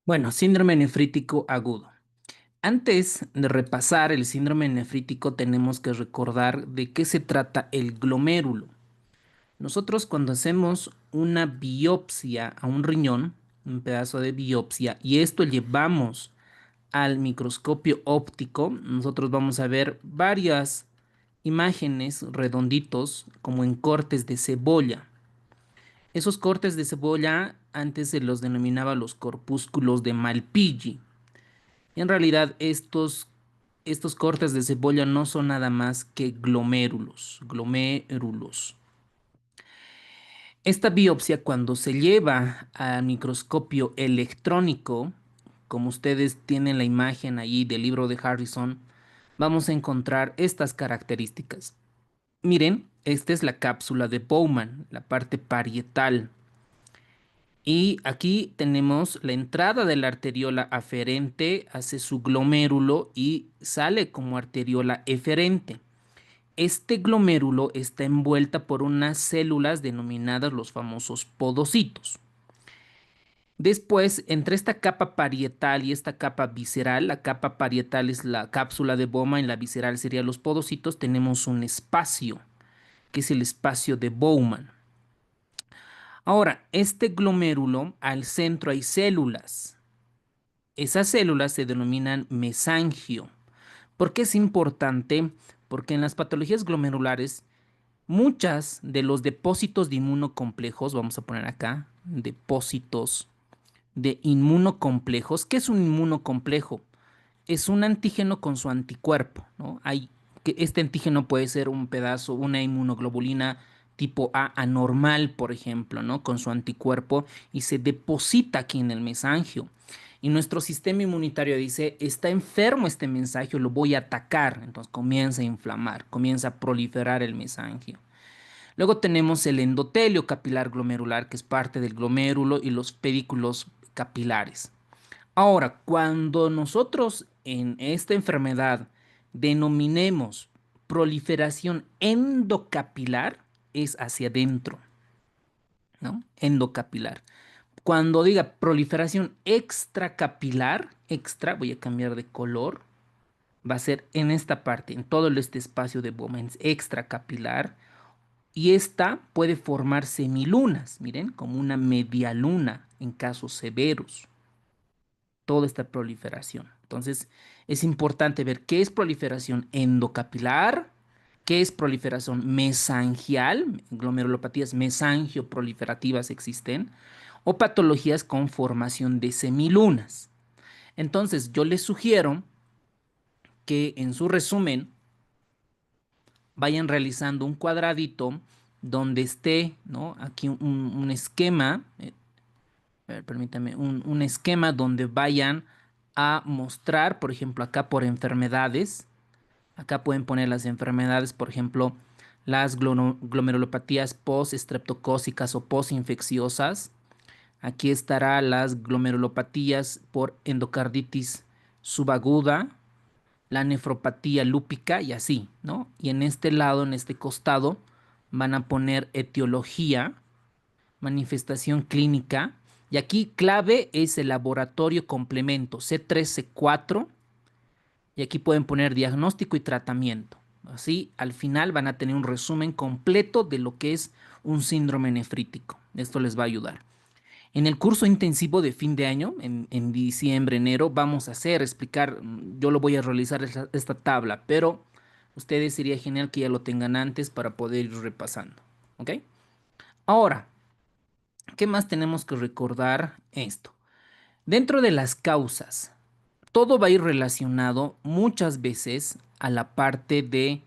Bueno, síndrome nefrítico agudo. Antes de repasar el síndrome nefrítico, tenemos que recordar de qué se trata el glomérulo. Nosotros cuando hacemos una biopsia a un riñón, un pedazo de biopsia, y esto llevamos al microscopio óptico, nosotros vamos a ver varias imágenes redonditos como en cortes de cebolla. Esos cortes de cebolla antes se los denominaba los corpúsculos de Malpighi. En realidad, estos cortes de cebolla no son nada más que glomérulos. Esta biopsia, cuando se lleva al microscopio electrónico, como ustedes tienen la imagen allí del libro de Harrison, vamos a encontrar estas características. Miren, esta es la cápsula de Bowman, la parte parietal. Y aquí tenemos la entrada de la arteriola aferente, hace su glomérulo y sale como arteriola eferente. Este glomérulo está envuelta por unas células denominadas los famosos podocitos. Después, entre esta capa parietal y esta capa visceral, la capa parietal es la cápsula de Bowman y la visceral serían los podocitos, tenemos un espacio, que es el espacio de Bowman. Ahora, este glomérulo, al centro hay células. Esas células se denominan mesangio. ¿Por qué es importante? Porque en las patologías glomerulares, muchas de los depósitos de inmunocomplejos, vamos a poner acá, depósitos de inmunocomplejos. ¿Qué es un inmunocomplejo? Es un antígeno con su anticuerpo, ¿no? Este antígeno puede ser un pedazo, una inmunoglobulina tipo A anormal, por ejemplo, ¿no? Con su anticuerpo y se deposita aquí en el mesangio. Y nuestro sistema inmunitario dice, está enfermo este mesangio, lo voy a atacar. Entonces comienza a inflamar, comienza a proliferar el mesangio. Luego tenemos el endotelio capilar glomerular, que es parte del glomérulo, y los pedículos capilares. Ahora, cuando nosotros en esta enfermedad denominemos proliferación endocapilar, es hacia adentro, ¿no? Endocapilar. Cuando diga proliferación extracapilar, extra, voy a cambiar de color, va a ser en esta parte, en todo este espacio de Bowman, extracapilar. Y esta puede formar semilunas, miren, como una media luna en casos severos. Toda esta proliferación. Entonces, es importante ver qué es proliferación endocapilar, qué es proliferación mesangial, glomerulopatías mesangio-proliferativas existen, o patologías con formación de semilunas. Entonces, yo les sugiero que en su resumen vayan realizando un cuadradito donde esté, ¿no? Aquí un esquema, a ver, permítame, un esquema donde vayan a mostrar, por ejemplo, acá por enfermedades. Acá pueden poner las enfermedades, por ejemplo, las glomerulopatías post-estreptocócicas o post-infecciosas. Aquí estará las glomerulopatías por endocarditis subaguda, la nefropatía lúpica y así, ¿no? Y en este lado, en este costado, van a poner etiología, manifestación clínica. Y aquí clave es el laboratorio complemento C3, C4. Y aquí pueden poner diagnóstico y tratamiento. Así, al final van a tener un resumen completo de lo que es un síndrome nefrítico. Esto les va a ayudar. En el curso intensivo de fin de año, en diciembre, enero, vamos a explicar, yo lo voy a realizar esta tabla, pero ustedes sería genial que ya lo tengan antes para poder ir repasando. ¿Ok? Ahora, ¿qué más tenemos que recordar esto? Dentro de las causas, todo va a ir relacionado muchas veces a la parte de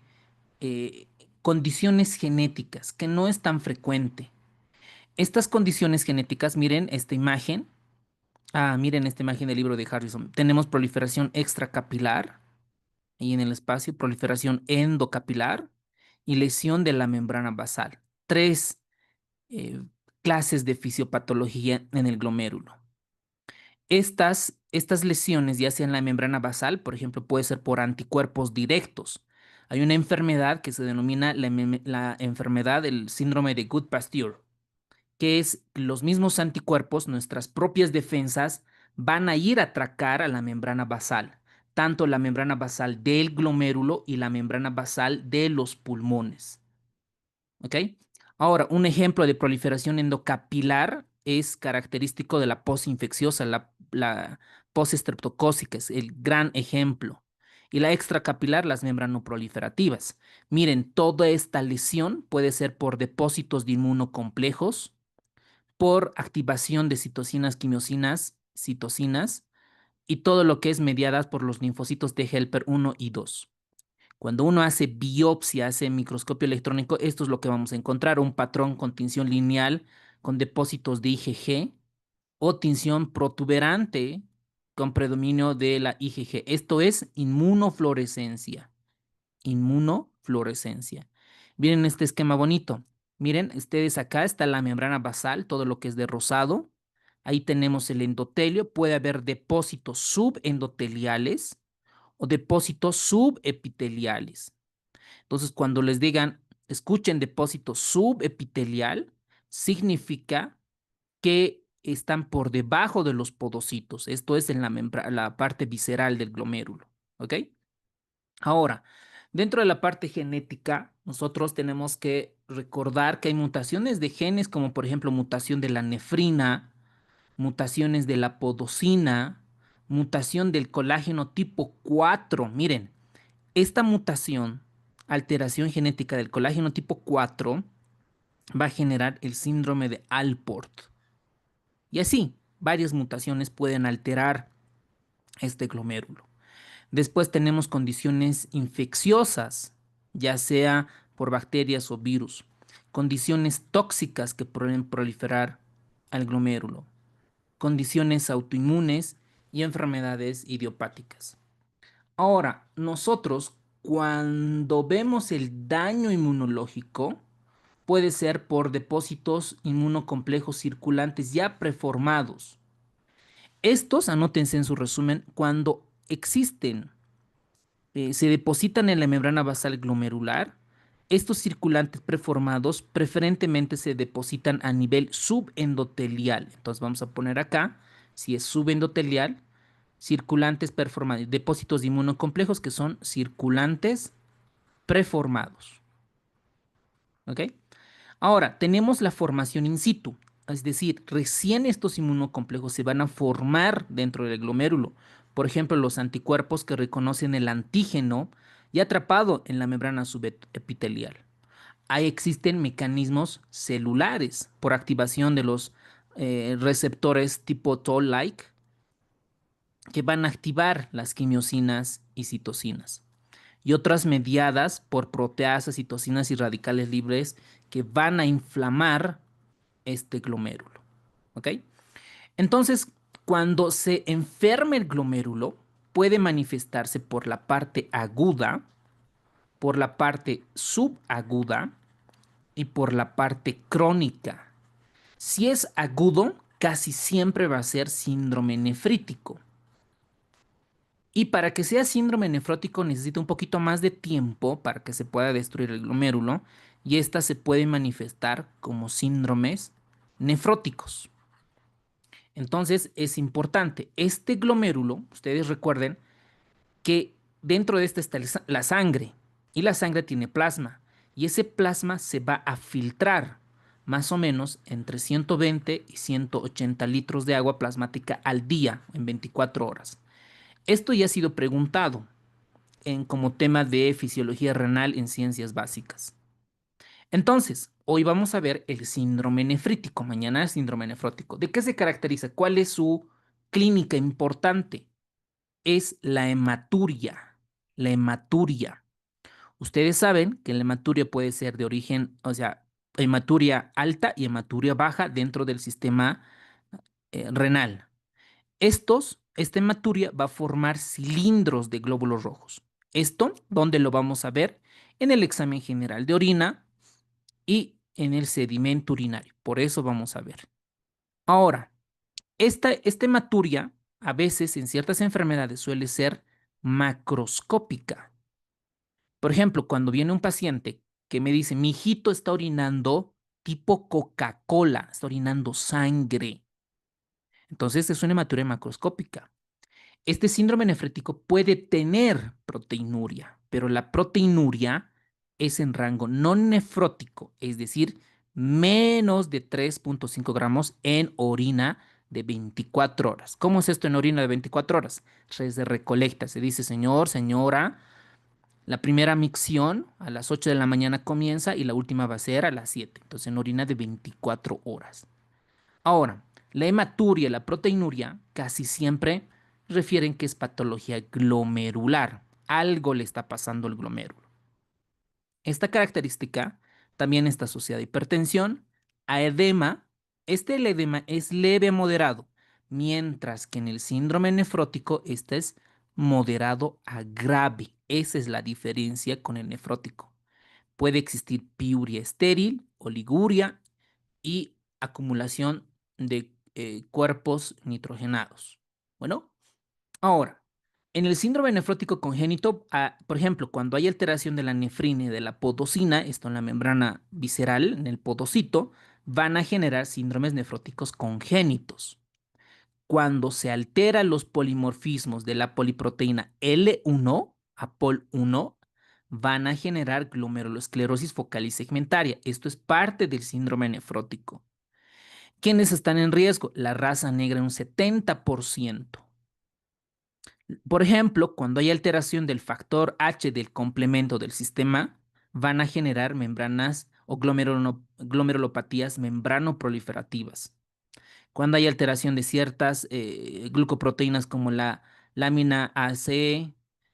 eh, condiciones genéticas, que no es tan frecuente. Estas condiciones genéticas, miren esta imagen. Miren esta imagen del libro de Harrison. Tenemos proliferación extracapilar, y en el espacio, proliferación endocapilar y lesión de la membrana basal. Tres eh, clases de fisiopatología en el glomérulo. Estas lesiones, ya sea en la membrana basal, por ejemplo, puede ser por anticuerpos directos. Hay una enfermedad que se denomina la enfermedad del síndrome de Good-Pasteur, que es los mismos anticuerpos, nuestras propias defensas, van a ir a atracar a la membrana basal, tanto la membrana basal del glomérulo y la membrana basal de los pulmones. ¿Ok? Ahora, un ejemplo de proliferación endocapilar es característico de la posinfecciosa, la postestreptocócica, es el gran ejemplo. Y la extracapilar, las membranoproliferativas. Miren, toda esta lesión puede ser por depósitos de inmunocomplejos, por activación de citocinas, quimiosinas, citocinas, y todo lo que es mediadas por los linfocitos de Helper 1 y 2. Cuando uno hace biopsia, hace microscopio electrónico, esto es lo que vamos a encontrar, un patrón con tinción lineal con depósitos de IgG o tinción protuberante con predominio de la IgG. Esto es inmunofluorescencia. Inmunofluorescencia. Miren este esquema bonito. Miren, ustedes acá está la membrana basal, todo lo que es de rosado. Ahí tenemos el endotelio. Puede haber depósitos subendoteliales o depósitos subepiteliales. Entonces, cuando les digan, escuchen depósito subepitelial, significa que están por debajo de los podocitos. Esto es en la parte visceral del glomérulo. ¿Ok? Ahora, dentro de la parte genética, nosotros tenemos que recordar que hay mutaciones de genes, como por ejemplo mutación de la nefrina, mutaciones de la podocina, mutación del colágeno tipo 4. Miren, esta mutación, alteración genética del colágeno tipo 4, va a generar el síndrome de Alport. Y así, varias mutaciones pueden alterar este glomérulo. Después tenemos condiciones infecciosas, ya sea por bacterias o virus. Condiciones tóxicas que pueden proliferar al glomérulo. Condiciones autoinmunes y enfermedades idiopáticas. Ahora, nosotros cuando vemos el daño inmunológico, puede ser por depósitos inmunocomplejos circulantes ya preformados. Estos, anótense en su resumen, cuando existen, se depositan en la membrana basal glomerular, estos circulantes preformados preferentemente se depositan a nivel subendotelial. Entonces vamos a poner acá, si es subendotelial, circulantes preformados, depósitos de inmunocomplejos que son circulantes preformados. ¿Ok? Ahora, tenemos la formación in situ, es decir, recién estos inmunocomplejos se van a formar dentro del glomérulo. Por ejemplo, los anticuerpos que reconocen el antígeno y atrapado en la membrana subepitelial. Ahí existen mecanismos celulares por activación de los receptores tipo Toll-like que van a activar las quimiosinas y citocinas y otras mediadas por proteasas, citocinas y radicales libres que van a inflamar este glomérulo. ¿Ok? Entonces, cuando se enferma el glomérulo, puede manifestarse por la parte aguda, por la parte subaguda y por la parte crónica. Si es agudo, casi siempre va a ser síndrome nefrítico. Y para que sea síndrome nefrótico necesita un poquito más de tiempo para que se pueda destruir el glomérulo y esta se puede manifestar como síndromes nefróticos. Entonces es importante, este glomérulo, ustedes recuerden que dentro de este está la sangre y la sangre tiene plasma y ese plasma se va a filtrar más o menos entre 120 y 180 litros de agua plasmática al día en 24 horas. Esto ya ha sido preguntado como tema de fisiología renal en ciencias básicas. Entonces, hoy vamos a ver el síndrome nefrítico, mañana el síndrome nefrótico. ¿De qué se caracteriza? ¿Cuál es su clínica importante? Es la hematuria. La hematuria. Ustedes saben que la hematuria puede ser de origen, o sea, hematuria alta y hematuria baja dentro del sistema renal. Esta hematuria va a formar cilindros de glóbulos rojos. Esto, ¿dónde lo vamos a ver? En el examen general de orina y en el sedimento urinario. Por eso vamos a ver. Ahora, esta hematuria a veces en ciertas enfermedades suele ser macroscópica. Por ejemplo, cuando viene un paciente que me dice, mi hijito está orinando tipo Coca-Cola, está orinando sangre. Entonces es una hematuria macroscópica. Este síndrome nefrítico puede tener proteinuria, pero la proteinuria es en rango no nefrótico, es decir, menos de 3,5 gramos en orina de 24 horas. ¿Cómo es esto en orina de 24 horas? Se recolecta, se dice, señor, señora, la primera micción a las 8 de la mañana comienza y la última va a ser a las 7. Entonces en orina de 24 horas. Ahora, la hematuria y la proteinuria casi siempre refieren que es patología glomerular. Algo le está pasando al glomérulo. Esta característica también está asociada a hipertensión, a edema. El edema es leve a moderado, mientras que en el síndrome nefrótico este es moderado a grave. Esa es la diferencia con el nefrótico. Puede existir piuria estéril, oliguria y acumulación de cuerpos nitrogenados. Bueno, ahora, en el síndrome nefrótico congénito, por ejemplo, cuando hay alteración de la nefrina y de la podocina, esto en la membrana visceral, en el podocito, van a generar síndromes nefróticos congénitos. Cuando se alteran los polimorfismos de la poliproteína L1 a POL1, van a generar glomerulosclerosis focal y segmentaria. Esto es parte del síndrome nefrótico. ¿Quiénes están en riesgo? La raza negra en un 70%. Por ejemplo, cuando hay alteración del factor H del complemento del sistema, van a generar membranas o glomerulopatías membranoproliferativas. Cuando hay alteración de ciertas glucoproteínas como la lámina AC,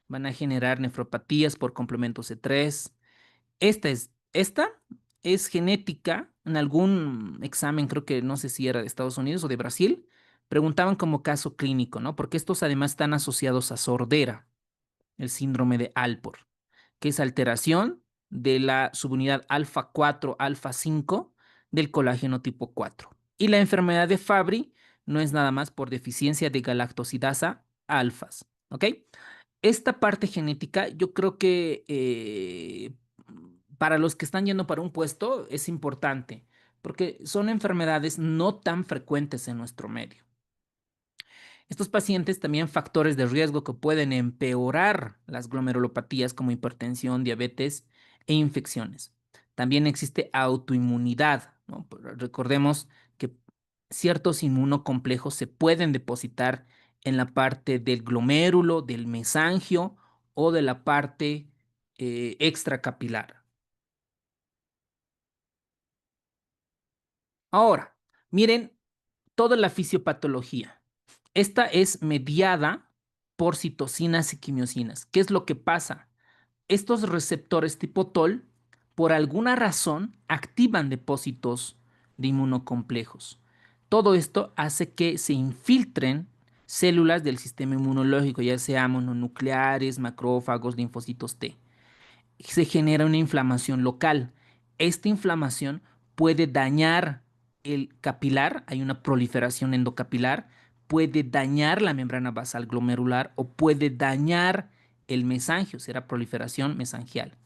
van a generar nefropatías por complemento C3. Esta es genética. En algún examen, creo que no sé si era de Estados Unidos o de Brasil, preguntaban como caso clínico, ¿no? Porque estos además están asociados a sordera, el síndrome de Alport, que es alteración de la subunidad alfa 4 alfa 5 del colágeno tipo 4. Y la enfermedad de Fabry no es nada más por deficiencia de galactosidasa alfas, ¿ok? Esta parte genética, yo creo que para los que están yendo para un puesto es importante, porque son enfermedades no tan frecuentes en nuestro medio. Estos pacientes también factores de riesgo que pueden empeorar las glomerulopatías como hipertensión, diabetes e infecciones. También existe autoinmunidad, ¿no? Recordemos que ciertos inmunocomplejos se pueden depositar en la parte del glomérulo, del mesangio o de la parte extracapilar. Ahora, miren toda la fisiopatología. Esta es mediada por citocinas y quimiosinas. ¿Qué es lo que pasa? Estos receptores tipo TOL, por alguna razón, activan depósitos de inmunocomplejos. Todo esto hace que se infiltren células del sistema inmunológico, ya sea mononucleares, macrófagos, linfocitos T. Se genera una inflamación local. Esta inflamación puede dañar el capilar, hay una proliferación endocapilar, puede dañar la membrana basal glomerular o puede dañar el mesangio, será proliferación mesangial.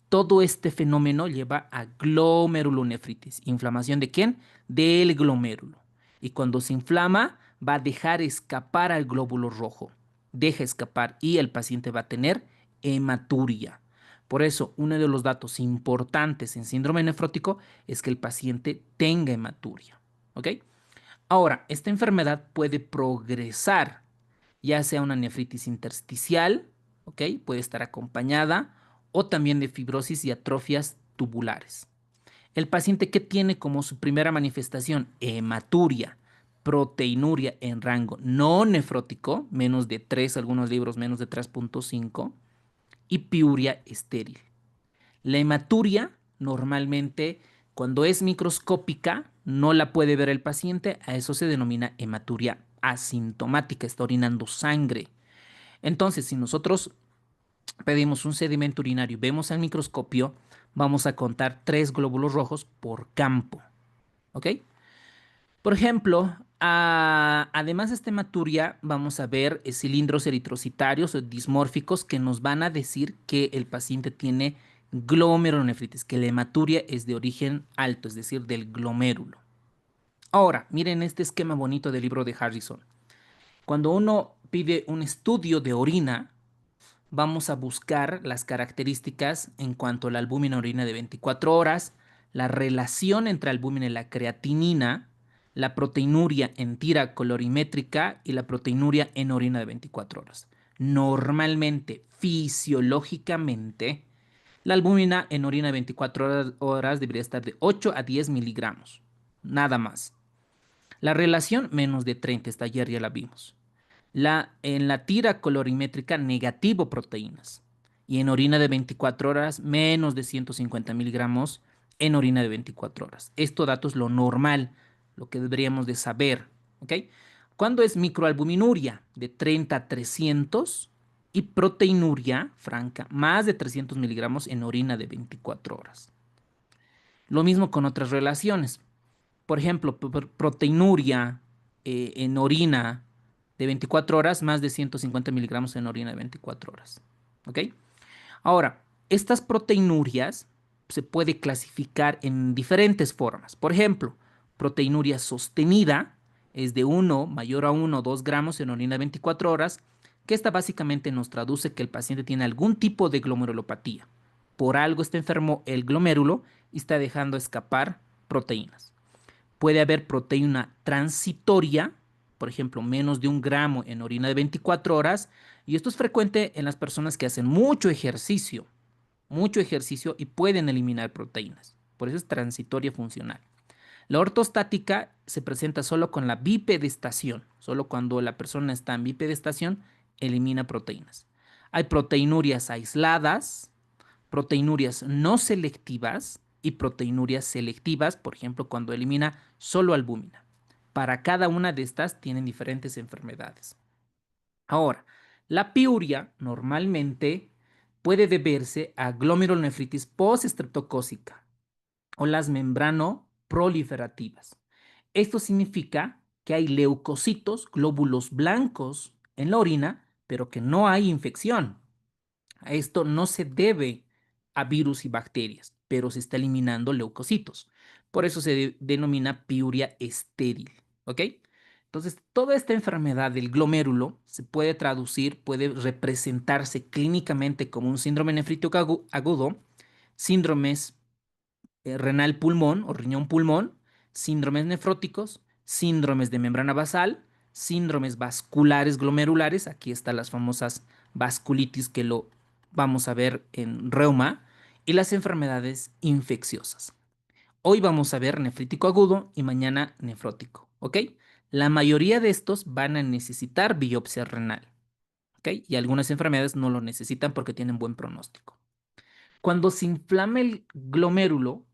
Todo este fenómeno lleva a glomerulonefritis. ¿Inflamación de quién? Del glomérulo. Y cuando se inflama, va a dejar escapar al glóbulo rojo. Deja escapar y el paciente va a tener hematuria. Por eso, uno de los datos importantes en síndrome nefrótico es que el paciente tenga hematuria. ¿Ok? Ahora, esta enfermedad puede progresar, ya sea una nefritis intersticial, ¿ok? Puede estar acompañada, o también de fibrosis y atrofias tubulares. El paciente que tiene como su primera manifestación hematuria, proteinuria en rango no nefrótico, menos de 3, algunos libros menos de 3,5, y piuria estéril. La hematuria, normalmente, cuando es microscópica, no la puede ver el paciente. A eso se denomina hematuria asintomática, está orinando sangre. Entonces, si nosotros pedimos un sedimento urinario y vemos al microscopio, vamos a contar 3 glóbulos rojos por campo. ¿Ok? Por ejemplo, además de esta hematuria, vamos a ver cilindros eritrocitarios o dismórficos que nos van a decir que el paciente tiene glomerulonefritis, que la hematuria es de origen alto, es decir, del glomérulo. Ahora, miren este esquema bonito del libro de Harrison. Cuando uno pide un estudio de orina, vamos a buscar las características en cuanto a la albúmina en orina de 24 horas, la relación entre albúmina y la creatinina, la proteinuria en tira colorimétrica y la proteinuria en orina de 24 horas. Normalmente, fisiológicamente, la albúmina en orina de 24 horas debería estar de 8 a 10 miligramos, nada más. La relación menos de 30, esta ayer ya la vimos. En la tira colorimétrica negativo proteínas y en orina de 24 horas menos de 150 miligramos en orina de 24 horas. Esto dato es lo normal, lo que deberíamos de saber, ¿ok? ¿Cuándo es microalbuminuria? De 30 a 300 y proteinuria franca, más de 300 miligramos en orina de 24 horas. Lo mismo con otras relaciones. Por ejemplo, proteinuria en orina de 24 horas, más de 150 miligramos en orina de 24 horas. ¿Ok? Ahora, estas proteinurias se puede clasificar en diferentes formas. Por ejemplo, proteinuria sostenida es de 1 mayor a 1 o 2 gramos en orina de 24 horas, que esta básicamente nos traduce que el paciente tiene algún tipo de glomerulopatía. Por algo está enfermo el glomérulo y está dejando escapar proteínas. Puede haber proteína transitoria, por ejemplo, menos de 1 gramo en orina de 24 horas, y esto es frecuente en las personas que hacen mucho ejercicio y pueden eliminar proteínas. Por eso es transitoria funcional. La ortostática se presenta solo con la bipedestación, solo cuando la persona está en bipedestación, elimina proteínas. Hay proteinurias aisladas, proteinurias no selectivas y proteinurias selectivas, por ejemplo, cuando elimina solo albúmina. Para cada una de estas tienen diferentes enfermedades. Ahora, la piuria normalmente puede deberse a glomerulonefritis postestreptocócica o las membrano proliferativas. Esto significa que hay leucocitos, glóbulos blancos en la orina, pero que no hay infección. Esto no se debe a virus y bacterias, pero se está eliminando leucocitos. Por eso se denomina piuria estéril, ¿ok? Entonces, toda esta enfermedad del glomérulo se puede traducir, puede representarse clínicamente como un síndrome nefrítico agudo, síndromes renal pulmón o riñón pulmón, síndromes nefróticos, síndromes de membrana basal, síndromes vasculares glomerulares, aquí están las famosas vasculitis que lo vamos a ver en reuma, y las enfermedades infecciosas. Hoy vamos a ver nefrítico agudo y mañana nefrótico, ¿ok? La mayoría de estos van a necesitar biopsia renal, ¿ok? Y algunas enfermedades no lo necesitan porque tienen buen pronóstico. Cuando se inflama el glomérulo,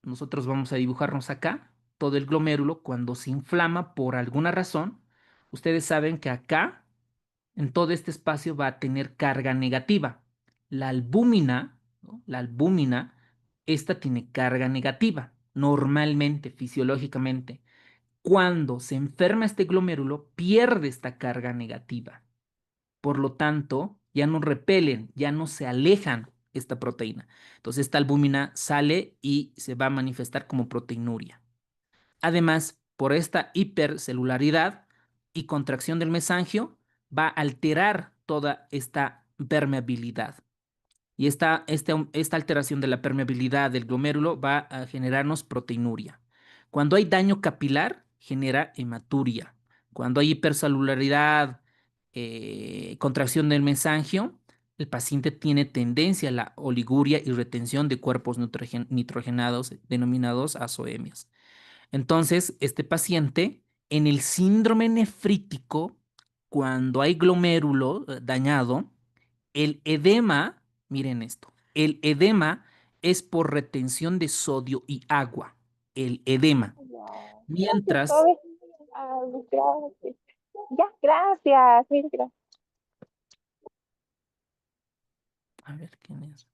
nosotros vamos a dibujarnos acá todo el glomérulo cuando se inflama por alguna razón. Ustedes saben que acá, en todo este espacio, va a tener carga negativa. La albúmina, ¿no? La albúmina, esta tiene carga negativa, normalmente, fisiológicamente. Cuando se enferma este glomérulo, pierde esta carga negativa. Por lo tanto, ya no repelen, ya no se alejan esta proteína. Entonces, esta albúmina sale y se va a manifestar como proteinuria. Además, por esta hipercelularidad y contracción del mesangio, va a alterar toda esta permeabilidad. Y esta alteración de la permeabilidad del glomérulo va a generarnos proteinuria. Cuando hay daño capilar, genera hematuria. Cuando hay hipercelularidad, contracción del mesangio, el paciente tiene tendencia a la oliguria y retención de cuerpos nitrogenados denominados azoemias. Entonces, este paciente, en el síndrome nefrítico, cuando hay glomérulo dañado, el edema, miren esto, el edema es por retención de sodio y agua, el edema. Ya, gracias, Mientras, Toby. Gracias. Ya, gracias. Mil gracias. a ver quién es.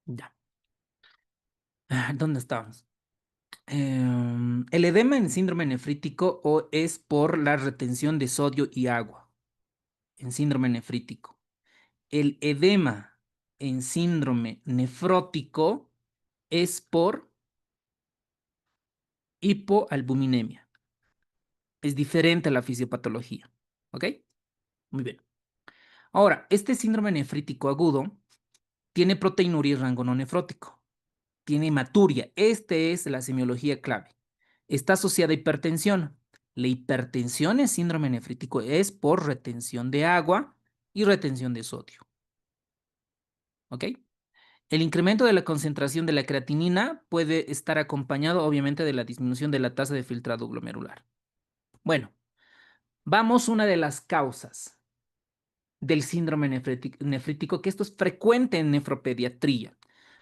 Ya. ¿Dónde estábamos? El edema en síndrome nefrítico o es por la retención de sodio y agua en síndrome nefrítico. el edema en síndrome nefrótico es por hipoalbuminemia. Es diferente a la fisiopatología. ¿Ok? Muy bien. Ahora, este síndrome nefrítico agudo tiene proteinuria y rango no nefrótico. Tiene hematuria. Esta es la semiología clave. Está asociada a hipertensión. La hipertensión en síndrome nefrítico es por retención de agua y retención de sodio. ¿Ok? El incremento de la concentración de la creatinina puede estar acompañado, obviamente, de la disminución de la tasa de filtrado glomerular. Bueno, vamos a una de las causas del síndrome nefrítico, que esto es frecuente en nefropediatría.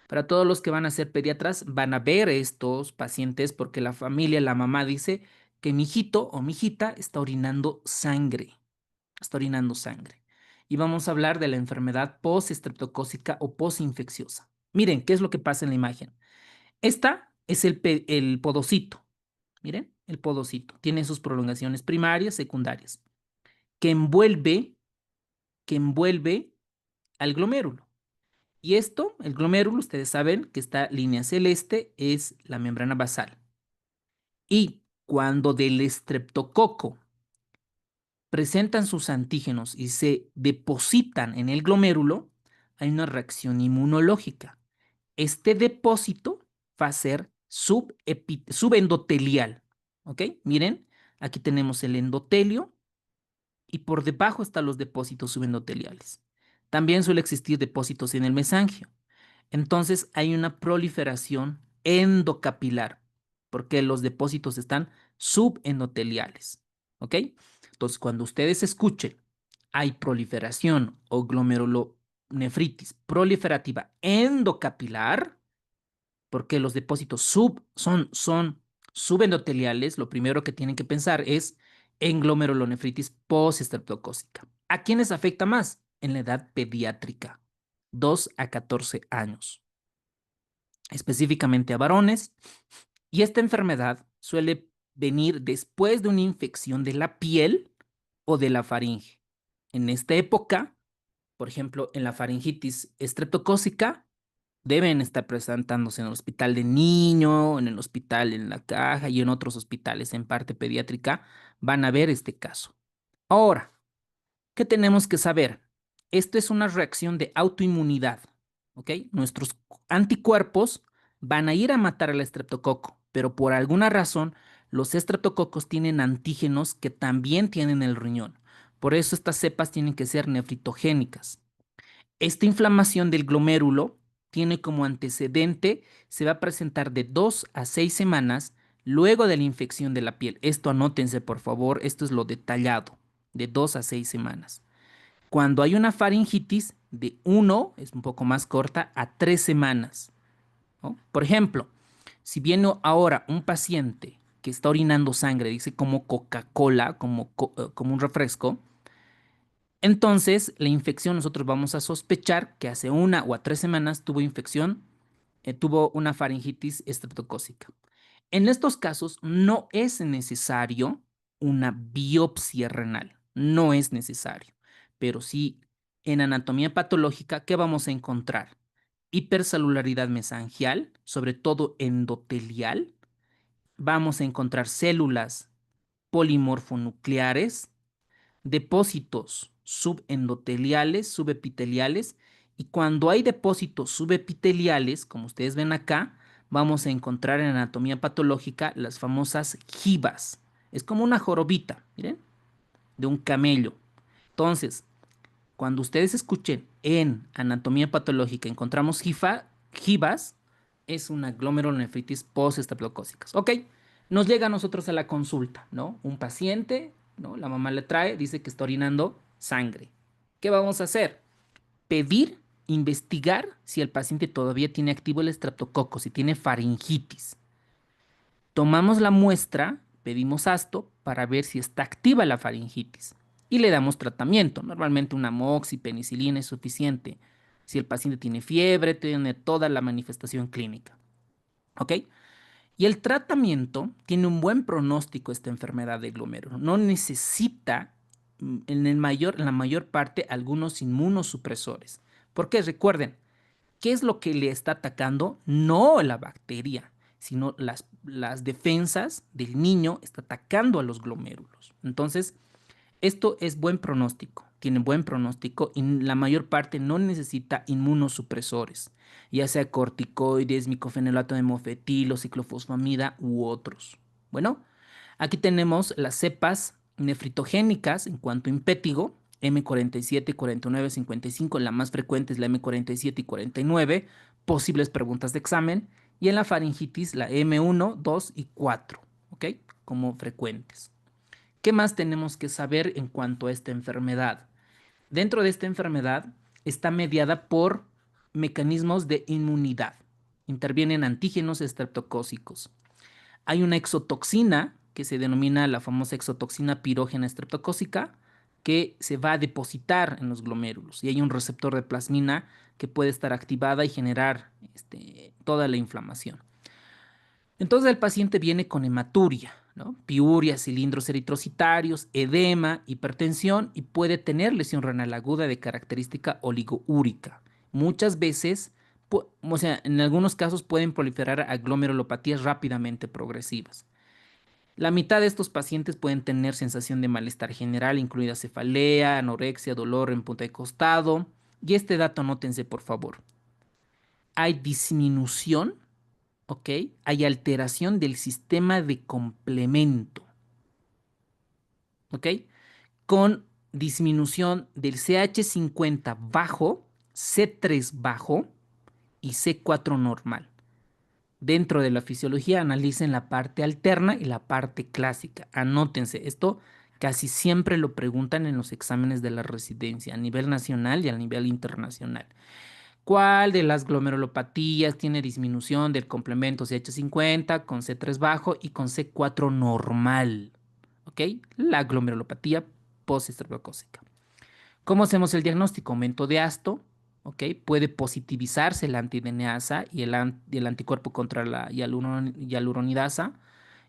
Para todos los que van a ser pediatras, van a ver estos pacientes porque la familia, la mamá dice que mi hijito o mi hijita está orinando sangre. Está orinando sangre. Y vamos a hablar de la enfermedad post-estreptocócica o post-infecciosa. Miren, ¿qué es lo que pasa en la imagen? Esta es el podocito. Miren, el podocito. Tiene sus prolongaciones primarias, secundarias, que envuelve al glomérulo. Y esto, el glomérulo, ustedes saben que esta línea celeste es la membrana basal. Y cuando del estreptococo presentan sus antígenos y se depositan en el glomérulo, hay una reacción inmunológica. Este depósito va a ser subendotelial. ¿Ok? Miren, aquí tenemos el endotelio y por debajo están los depósitos subendoteliales. También suele existir depósitos en el mesangio. Entonces hay una proliferación endocapilar, porque los depósitos están subendoteliales. ¿Ok? Entonces, cuando ustedes escuchen, hay proliferación o glomerulonefritis proliferativa endocapilar, porque los depósitos son subendoteliales, lo primero que tienen que pensar es en glomerulonefritis postestreptocócica. ¿A quiénes afecta más? En la edad pediátrica, 2 a 14 años, específicamente a varones, y esta enfermedad suele venir después de una infección de la piel o de la faringe. En esta época, por ejemplo, en la faringitis estreptocócica, deben estar presentándose en el hospital de niño, en el hospital en la caja y en otros hospitales en parte pediátrica, van a ver este caso. Ahora, ¿qué tenemos que saber? Esto es una reacción de autoinmunidad, ¿ok? Nuestros anticuerpos van a ir a matar al estreptococo, pero por alguna razón los estreptococos tienen antígenos que también tienen el riñón. Por eso estas cepas tienen que ser nefritogénicas. Esta inflamación del glomérulo tiene como antecedente, se va a presentar de 2 a 6 semanas luego de la infección de la piel. Esto anótense, por favor, esto es lo detallado, de 2 a 6 semanas. Cuando hay una faringitis de 1, es un poco más corta, a 3 semanas, ¿no? Por ejemplo, si viene ahora un paciente que está orinando sangre, dice como Coca-Cola, como un refresco, entonces, la infección nosotros vamos a sospechar que hace 1 o 3 semanas tuvo infección, tuvo una faringitis estreptocócica. En estos casos no es necesario una biopsia renal, no es necesario, pero sí en anatomía patológica, ¿qué vamos a encontrar? Hipercelularidad mesangial, sobre todo endotelial, vamos a encontrar células polimorfonucleares, depósitos subendoteliales, subepiteliales, y cuando hay depósitos subepiteliales, como ustedes ven acá, vamos a encontrar en anatomía patológica las famosas jibas. Es como una jorobita, miren, de un camello. Entonces, cuando ustedes escuchen en anatomía patológica encontramos jibas, es una glomerulonefritis postestreptocócica. Ok, nos llega a nosotros a la consulta, ¿no? Un paciente, ¿no? La mamá le trae, dice que está orinando sangre. ¿Qué vamos a hacer? Pedir, investigar si el paciente todavía tiene activo el estreptococo, si tiene faringitis. Tomamos la muestra, pedimos asto para ver si está activa la faringitis y le damos tratamiento. Normalmente una penicilina es suficiente. Si el paciente tiene fiebre, tiene toda la manifestación clínica. ¿Ok? Y el tratamiento tiene un buen pronóstico esta enfermedad de glomérulo. No necesita en la mayor parte algunos inmunosupresores. Porque recuerden, ¿qué es lo que le está atacando? No la bacteria, sino las defensas del niño está atacando a los glomérulos. Entonces, esto es buen pronóstico, tiene buen pronóstico y la mayor parte no necesita inmunosupresores, ya sea corticoides, micofenolato de mofetil o ciclofosfamida u otros. Bueno, aquí tenemos las cepas nefritogénicas en cuanto a impétigo, M47, 49, 55, la más frecuente es la M47 y 49, posibles preguntas de examen, y en la faringitis la M1, 2 y 4, ¿ok? Como frecuentes. ¿Qué más tenemos que saber en cuanto a esta enfermedad? Dentro de esta enfermedad está mediada por mecanismos de inmunidad. Intervienen antígenos estreptocócicos. Hay una exotoxina que se denomina la famosa exotoxina pirógena estreptocócica que se va a depositar en los glomérulos y hay un receptor de plasmina que puede estar activada y generar toda la inflamación. Entonces el paciente viene con hematuria, ¿no? Piuria, cilindros eritrocitarios, edema, hipertensión y puede tener lesión renal aguda de característica oligoúrica. Muchas veces, o sea, en algunos casos pueden proliferar a glomerulopatías rápidamente progresivas. La mitad de estos pacientes pueden tener sensación de malestar general, incluida cefalea, anorexia, dolor en punta de costado. Y este dato anótense, por favor. Hay disminución, ¿ok? Hay alteración del sistema de complemento, ¿ok? Con disminución del CH50 bajo, C3 bajo y C4 normal. Dentro de la fisiología analicen la parte alterna y la parte clásica. Anótense, esto casi siempre lo preguntan en los exámenes de la residencia a nivel nacional y a nivel internacional. ¿Cuál de las glomerulopatías tiene disminución del complemento CH50 con C3 bajo y con C4 normal? ¿Ok? La glomerulopatía postestreptocócica. ¿Cómo hacemos el diagnóstico? Aumento de asto, ¿ok? Puede positivizarse la antideneasa y el anticuerpo contra la hialuronidasa.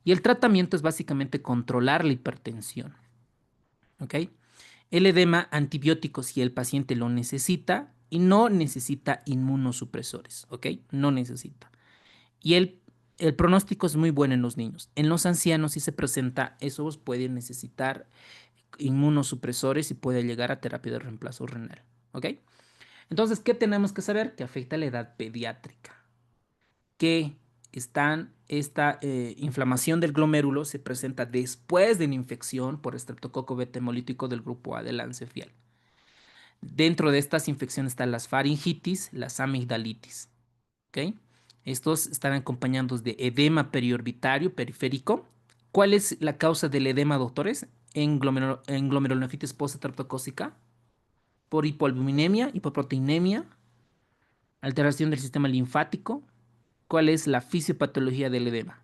Y el tratamiento es básicamente controlar la hipertensión, ¿ok? El edema, antibióticos si el paciente lo necesita y no necesita inmunosupresores, ¿ok? No necesita. Y el pronóstico es muy bueno en los niños. En los ancianos, si se presenta, esos pueden necesitar inmunosupresores y puede llegar a terapia de reemplazo renal, ¿ok? Entonces, ¿qué tenemos que saber? Que afecta a la edad pediátrica, que esta inflamación del glomérulo se presenta después de una infección por estreptococo beta hemolítico del grupo A de la ansefial. Dentro de estas infecciones están las faringitis, las amigdalitis, ¿ok? Estos están acompañados de edema periorbitario periférico. ¿Cuál es la causa del edema, doctores? En glomerulonefritis postestreptocócica, por hipoalbuminemia, hipoproteinemia, alteración del sistema linfático. ¿Cuál es la fisiopatología del edema?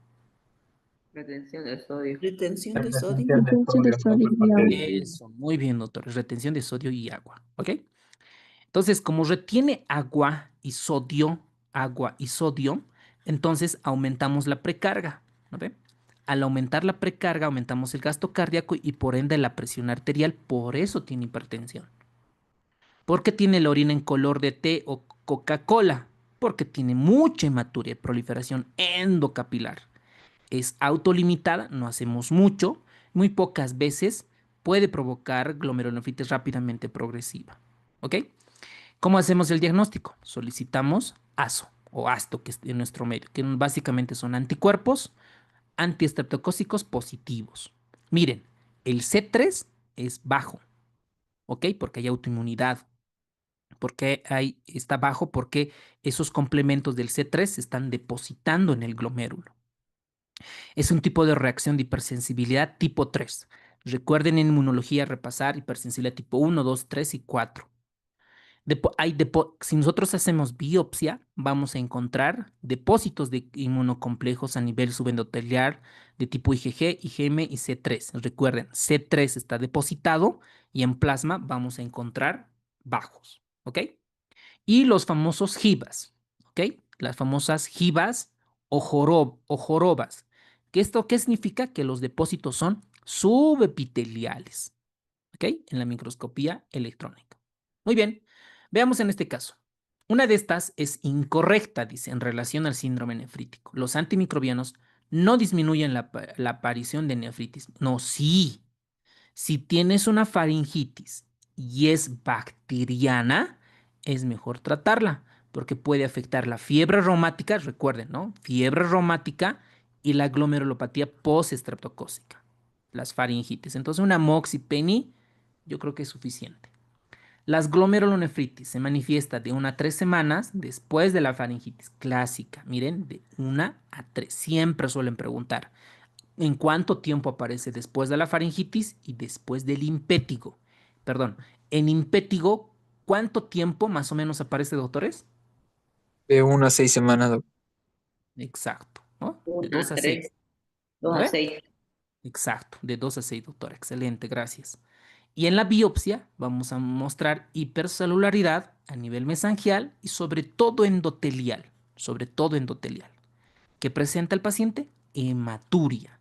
Retención de sodio. Retención de sodio. Retención de sodio y agua. Eso, muy bien, doctores. Retención de sodio y agua, ¿ok? Entonces, como retiene agua y sodio, entonces aumentamos la precarga, ¿no ve? Al aumentar la precarga, aumentamos el gasto cardíaco y por ende la presión arterial, por eso tiene hipertensión. ¿Por qué tiene la orina en color de té o Coca-Cola? Porque tiene mucha hematuria y proliferación endocapilar. Es autolimitada, no hacemos mucho, muy pocas veces puede provocar glomerulonefritis rápidamente progresiva, ¿ok? ¿Cómo hacemos el diagnóstico? Solicitamos ASO o ASTO, que es en nuestro medio, que básicamente son anticuerpos antiestreptocócicos positivos. Miren, el C3 es bajo, ¿ok? Porque hay autoinmunidad. Está bajo? Porque esos complementos del C3 se están depositando en el glomérulo. Es un tipo de reacción de hipersensibilidad tipo 3. Recuerden en inmunología repasar hipersensibilidad tipo 1, 2, 3 y 4. Si nosotros hacemos biopsia, vamos a encontrar depósitos de inmunocomplejos a nivel subendotelial de tipo IgG, IgM y C3. Recuerden, C3 está depositado y en plasma vamos a encontrar bajos, ¿ok? Y los famosos JIBAs, ¿ok? Las famosas JIBAs o jorobas. ¿Qué significa? Que los depósitos son subepiteliales. ¿ok? En la microscopía electrónica. Muy bien, veamos en este caso. Una de estas es incorrecta, dice, en relación al síndrome nefrítico. Los antimicrobianos no disminuyen la aparición de nefritis. No, sí. Si tienes una faringitis y es bacteriana, es mejor tratarla porque puede afectar la fiebre reumática, recuerden, ¿no? Fiebre reumática y la glomerulopatía postestreptocócica, las faringitis. Entonces, una Moxi-Penny yo creo que es suficiente. Las glomerulonefritis se manifiesta de 1 a 3 semanas después de la faringitis clásica. Miren, de 1 a 3. Siempre suelen preguntar en cuánto tiempo aparece después de la faringitis y después del impétigo. Perdón, en impétigo, ¿cuánto tiempo más o menos aparece, doctores? De 1 a 6 semanas, doctor. Exacto, ¿no? De 1 2 a a 6. 3, 2 ¿No a ve? 6. Exacto, de 2 a 6, doctor. Excelente, gracias. Y en la biopsia vamos a mostrar hipercelularidad a nivel mesangial y sobre todo endotelial. ¿Qué presenta el paciente? Hematuria,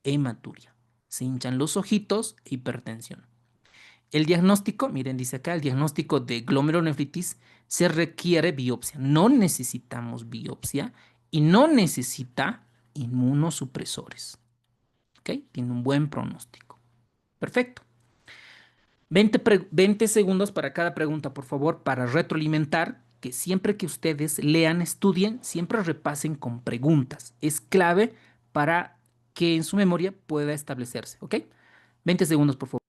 hematuria. Se hinchan los ojitos e hipertensión. El diagnóstico, miren, dice acá, el diagnóstico de glomerulonefritis se requiere biopsia. No necesitamos biopsia y no necesita inmunosupresores. ¿Ok? Tiene un buen pronóstico. Perfecto. 20 segundos para cada pregunta, por favor, para retroalimentar, que siempre que ustedes lean, estudien, siempre repasen con preguntas. Es clave para que en su memoria pueda establecerse. ¿Ok? 20 segundos, por favor.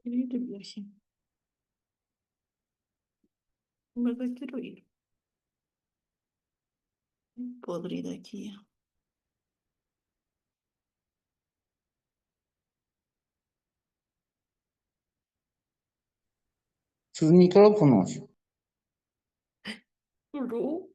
Quiero ir de viaje. En verdad quiero ir. Podrida aquí ya. Sus micrófonos. No.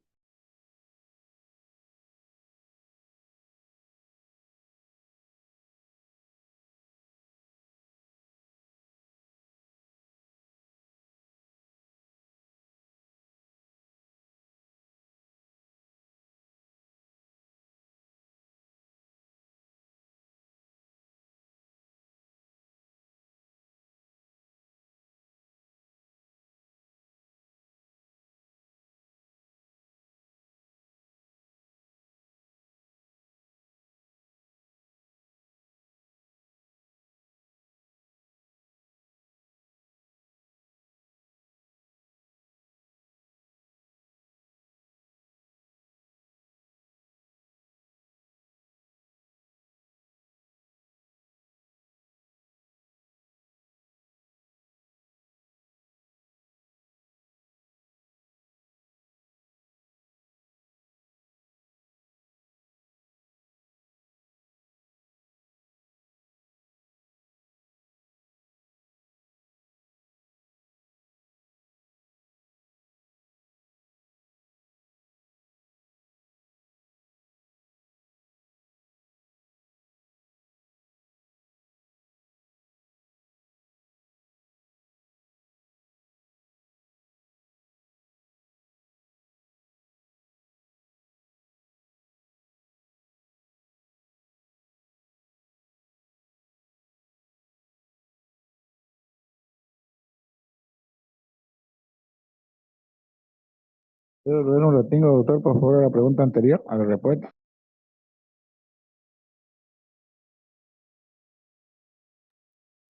¿Puedo ver un ratito, doctor, por favor, a la pregunta anterior, a la respuesta?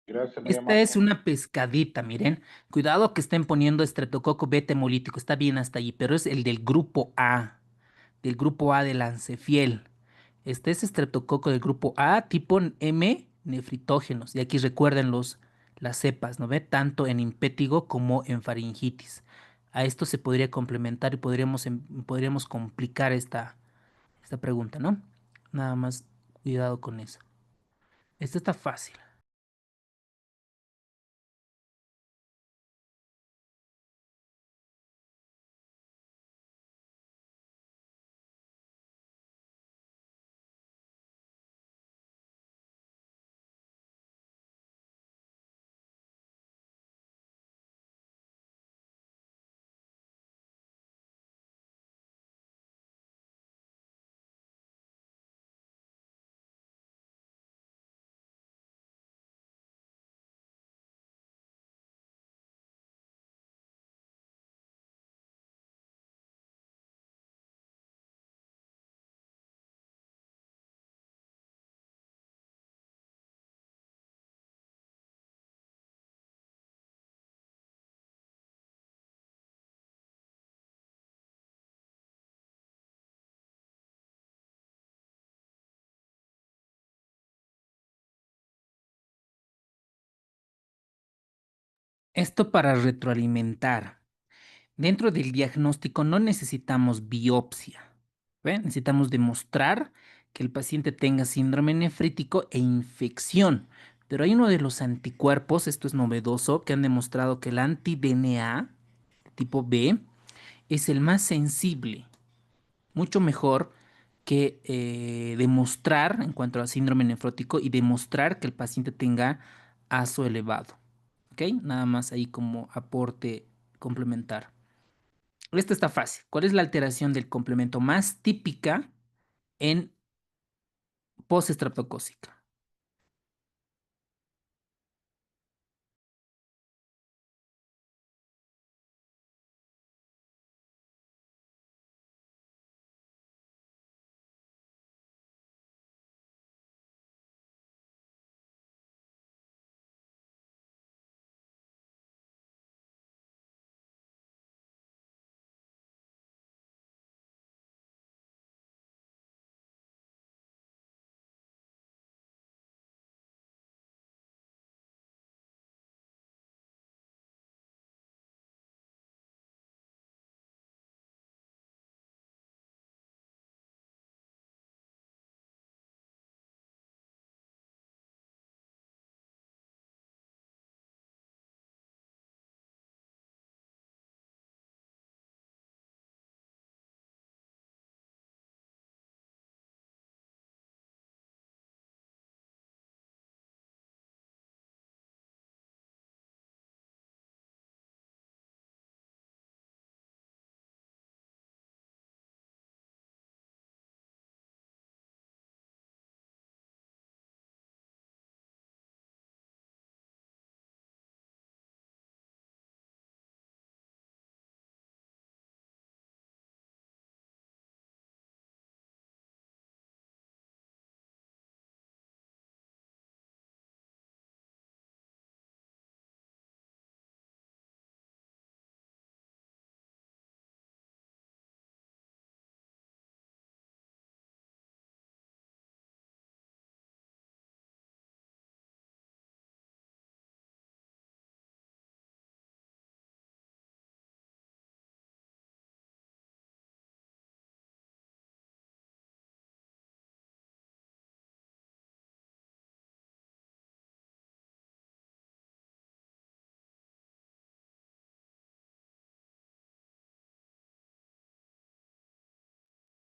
Gracias, muy Esta amable. es una pescadita, miren. Cuidado que estén poniendo estreptococo beta hemolítico. Está bien hasta allí, pero es el del grupo A del Lancefiel. Este es estreptococo del grupo A, tipo M, nefritógenos. Y aquí recuerden las cepas, ¿no ve? Tanto en impétigo como en faringitis. A esto se podría complementar y podríamos complicar esta pregunta, ¿no? Nada más cuidado con eso. Esta está fácil. Esto para retroalimentar. Dentro del diagnóstico no necesitamos biopsia. ¿Ve? Necesitamos demostrar que el paciente tenga síndrome nefrítico e infección. Pero hay uno de los anticuerpos, esto es novedoso, que han demostrado que el anti-DNA tipo B es el más sensible, mucho mejor que demostrar en cuanto al síndrome nefrótico y demostrar que el paciente tenga ASO elevado. ¿Ok? Nada más ahí como aporte complementar. Esta está fácil. ¿Cuál es la alteración del complemento más típica en postestreptocócica?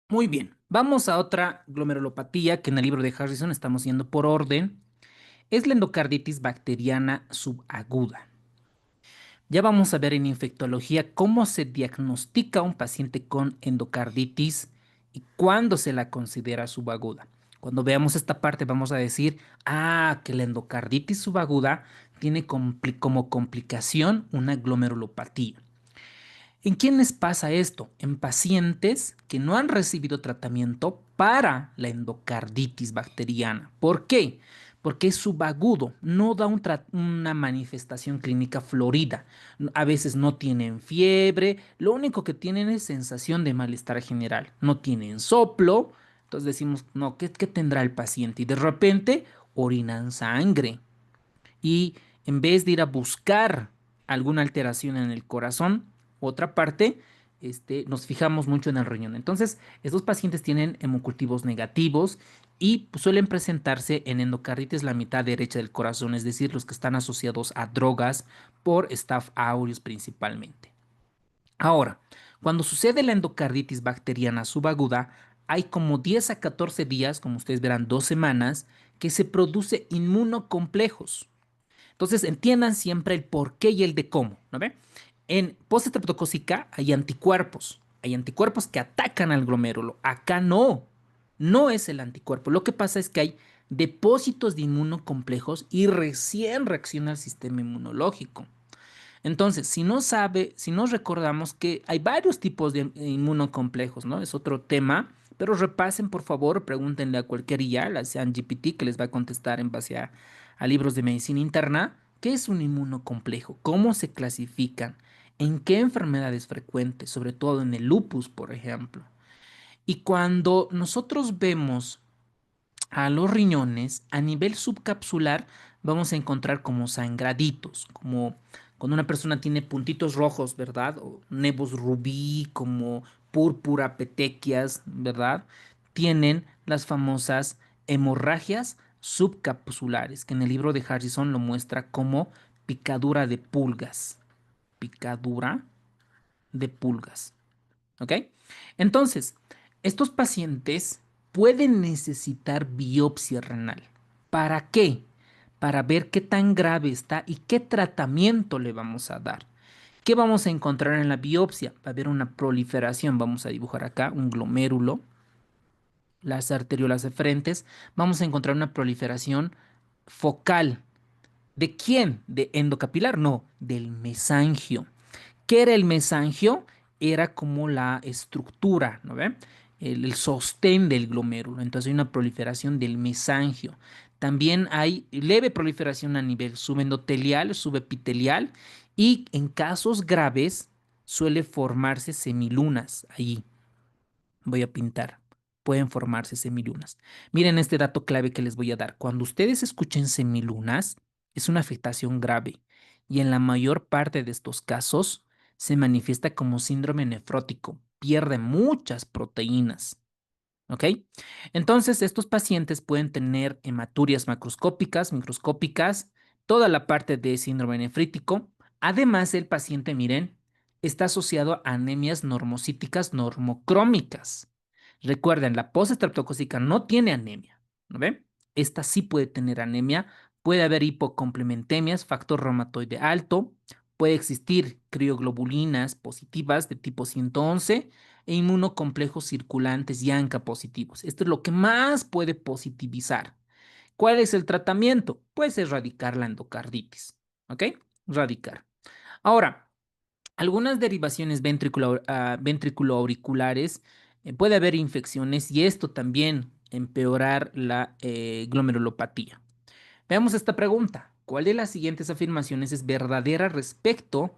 Muy bien, vamos a otra glomerulopatía que en el libro de Harrison estamos yendo por orden. Es la endocarditis bacteriana subaguda. Ya vamos a ver en infectología cómo se diagnostica a un paciente con endocarditis y cuándo se la considera subaguda. Cuando veamos esta parte vamos a decir, que la endocarditis subaguda tiene como complicación una glomerulopatía. ¿En quiénes pasa esto? En pacientes que no han recibido tratamiento para la endocarditis bacteriana. ¿Por qué? Porque es subagudo, no da una manifestación clínica florida. A veces no tienen fiebre, lo único que tienen es sensación de malestar general. No tienen soplo, entonces decimos, no, ¿qué tendrá el paciente? Y de repente orinan sangre y en vez de ir a buscar alguna alteración en el corazón, otra parte, nos fijamos mucho en el riñón. Entonces, estos pacientes tienen hemocultivos negativos y suelen presentarse en endocarditis la mitad derecha del corazón, es decir, los que están asociados a drogas por Staph aureus principalmente. Ahora, cuando sucede la endocarditis bacteriana subaguda, hay como 10 a 14 días, como ustedes verán, 2 semanas, que se produce inmunocomplejos. Entonces entiendan siempre el por qué y el de cómo, ¿no ve? En postestreptocócica hay anticuerpos que atacan al glomérulo. Acá no, no es el anticuerpo. Lo que pasa es que hay depósitos de inmunocomplejos y recién reacciona el sistema inmunológico. Entonces, si no recordamos que hay varios tipos de inmunocomplejos, ¿no? Es otro tema, pero repasen, por favor, pregúntenle a cualquier IA, sean GPT, que les va a contestar en base a libros de medicina interna, ¿qué es un inmunocomplejo? ¿Cómo se clasifican? ¿En qué enfermedades frecuentes? Sobre todo en el lupus, por ejemplo. Y cuando nosotros vemos a los riñones, a nivel subcapsular, vamos a encontrar como sangraditos, Cuando una persona tiene puntitos rojos, ¿verdad? O nevos rubí, como púrpura, petequias, ¿verdad? Tienen las famosas hemorragias subcapsulares, que en el libro de Harrison lo muestra como picadura de pulgas. Picadura de pulgas. ¿Ok? Entonces, estos pacientes pueden necesitar biopsia renal. ¿Para qué? Para ver qué tan grave está y qué tratamiento le vamos a dar. ¿Qué vamos a encontrar en la biopsia? Va a haber una proliferación. Vamos a dibujar acá un glomérulo, las arteriolas eferentes. Vamos a encontrar una proliferación focal. ¿De quién? ¿De endocapilar? No, del mesangio. ¿Qué era el mesangio? Era como la estructura, ¿no ve? El sostén del glomérulo. Entonces hay una proliferación del mesangio. También hay leve proliferación a nivel subendotelial, subepitelial y en casos graves suele formarse semilunas ahí. Voy a pintar. Pueden formarse semilunas. Miren este dato clave que les voy a dar. Cuando ustedes escuchen semilunas, es una afectación grave y en la mayor parte de estos casos se manifiesta como síndrome nefrótico. Pierde muchas proteínas. ¿Ok? Entonces, estos pacientes pueden tener hematurias macroscópicas, microscópicas, toda la parte de síndrome nefrítico. Además, el paciente, miren, está asociado a anemias normocíticas normocrómicas. Recuerden, la postestreptocócica no tiene anemia, ¿no ven? Esta sí puede tener anemia. Puede haber hipocomplementemias, factor reumatoide alto. Puede existir crioglobulinas positivas de tipo 111 e inmunocomplejos circulantes y ANCA positivos. Esto es lo que más puede positivizar. ¿Cuál es el tratamiento? Pues erradicar la endocarditis. ¿Ok? Erradicar. Ahora, algunas derivaciones ventriculoauriculares, puede haber infecciones y esto también empeorar la glomerulopatía. Veamos esta pregunta. ¿Cuál de las siguientes afirmaciones es verdadera respecto